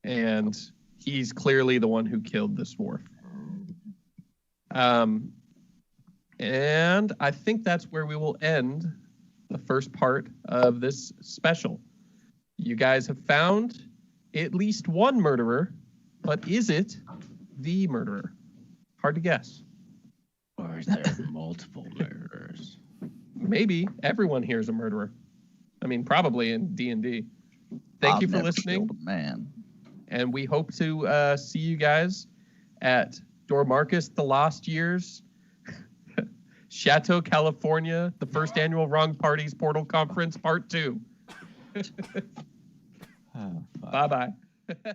and he's clearly the one who killed this dwarf. And I think that's where we will end the first part of this special. You guys have found at least one murderer, but is it the murderer? Hard to guess. Or is there multiple murderers? Maybe everyone here is a murderer. I mean, probably in D&D. Thank you for Never listening, killed a man. and we hope to see you guys at Dormarcus, The Lost Years, Chateau, California, the first annual Wrong Parties Portal Conference, Part 2. Oh, fuck. Bye-bye.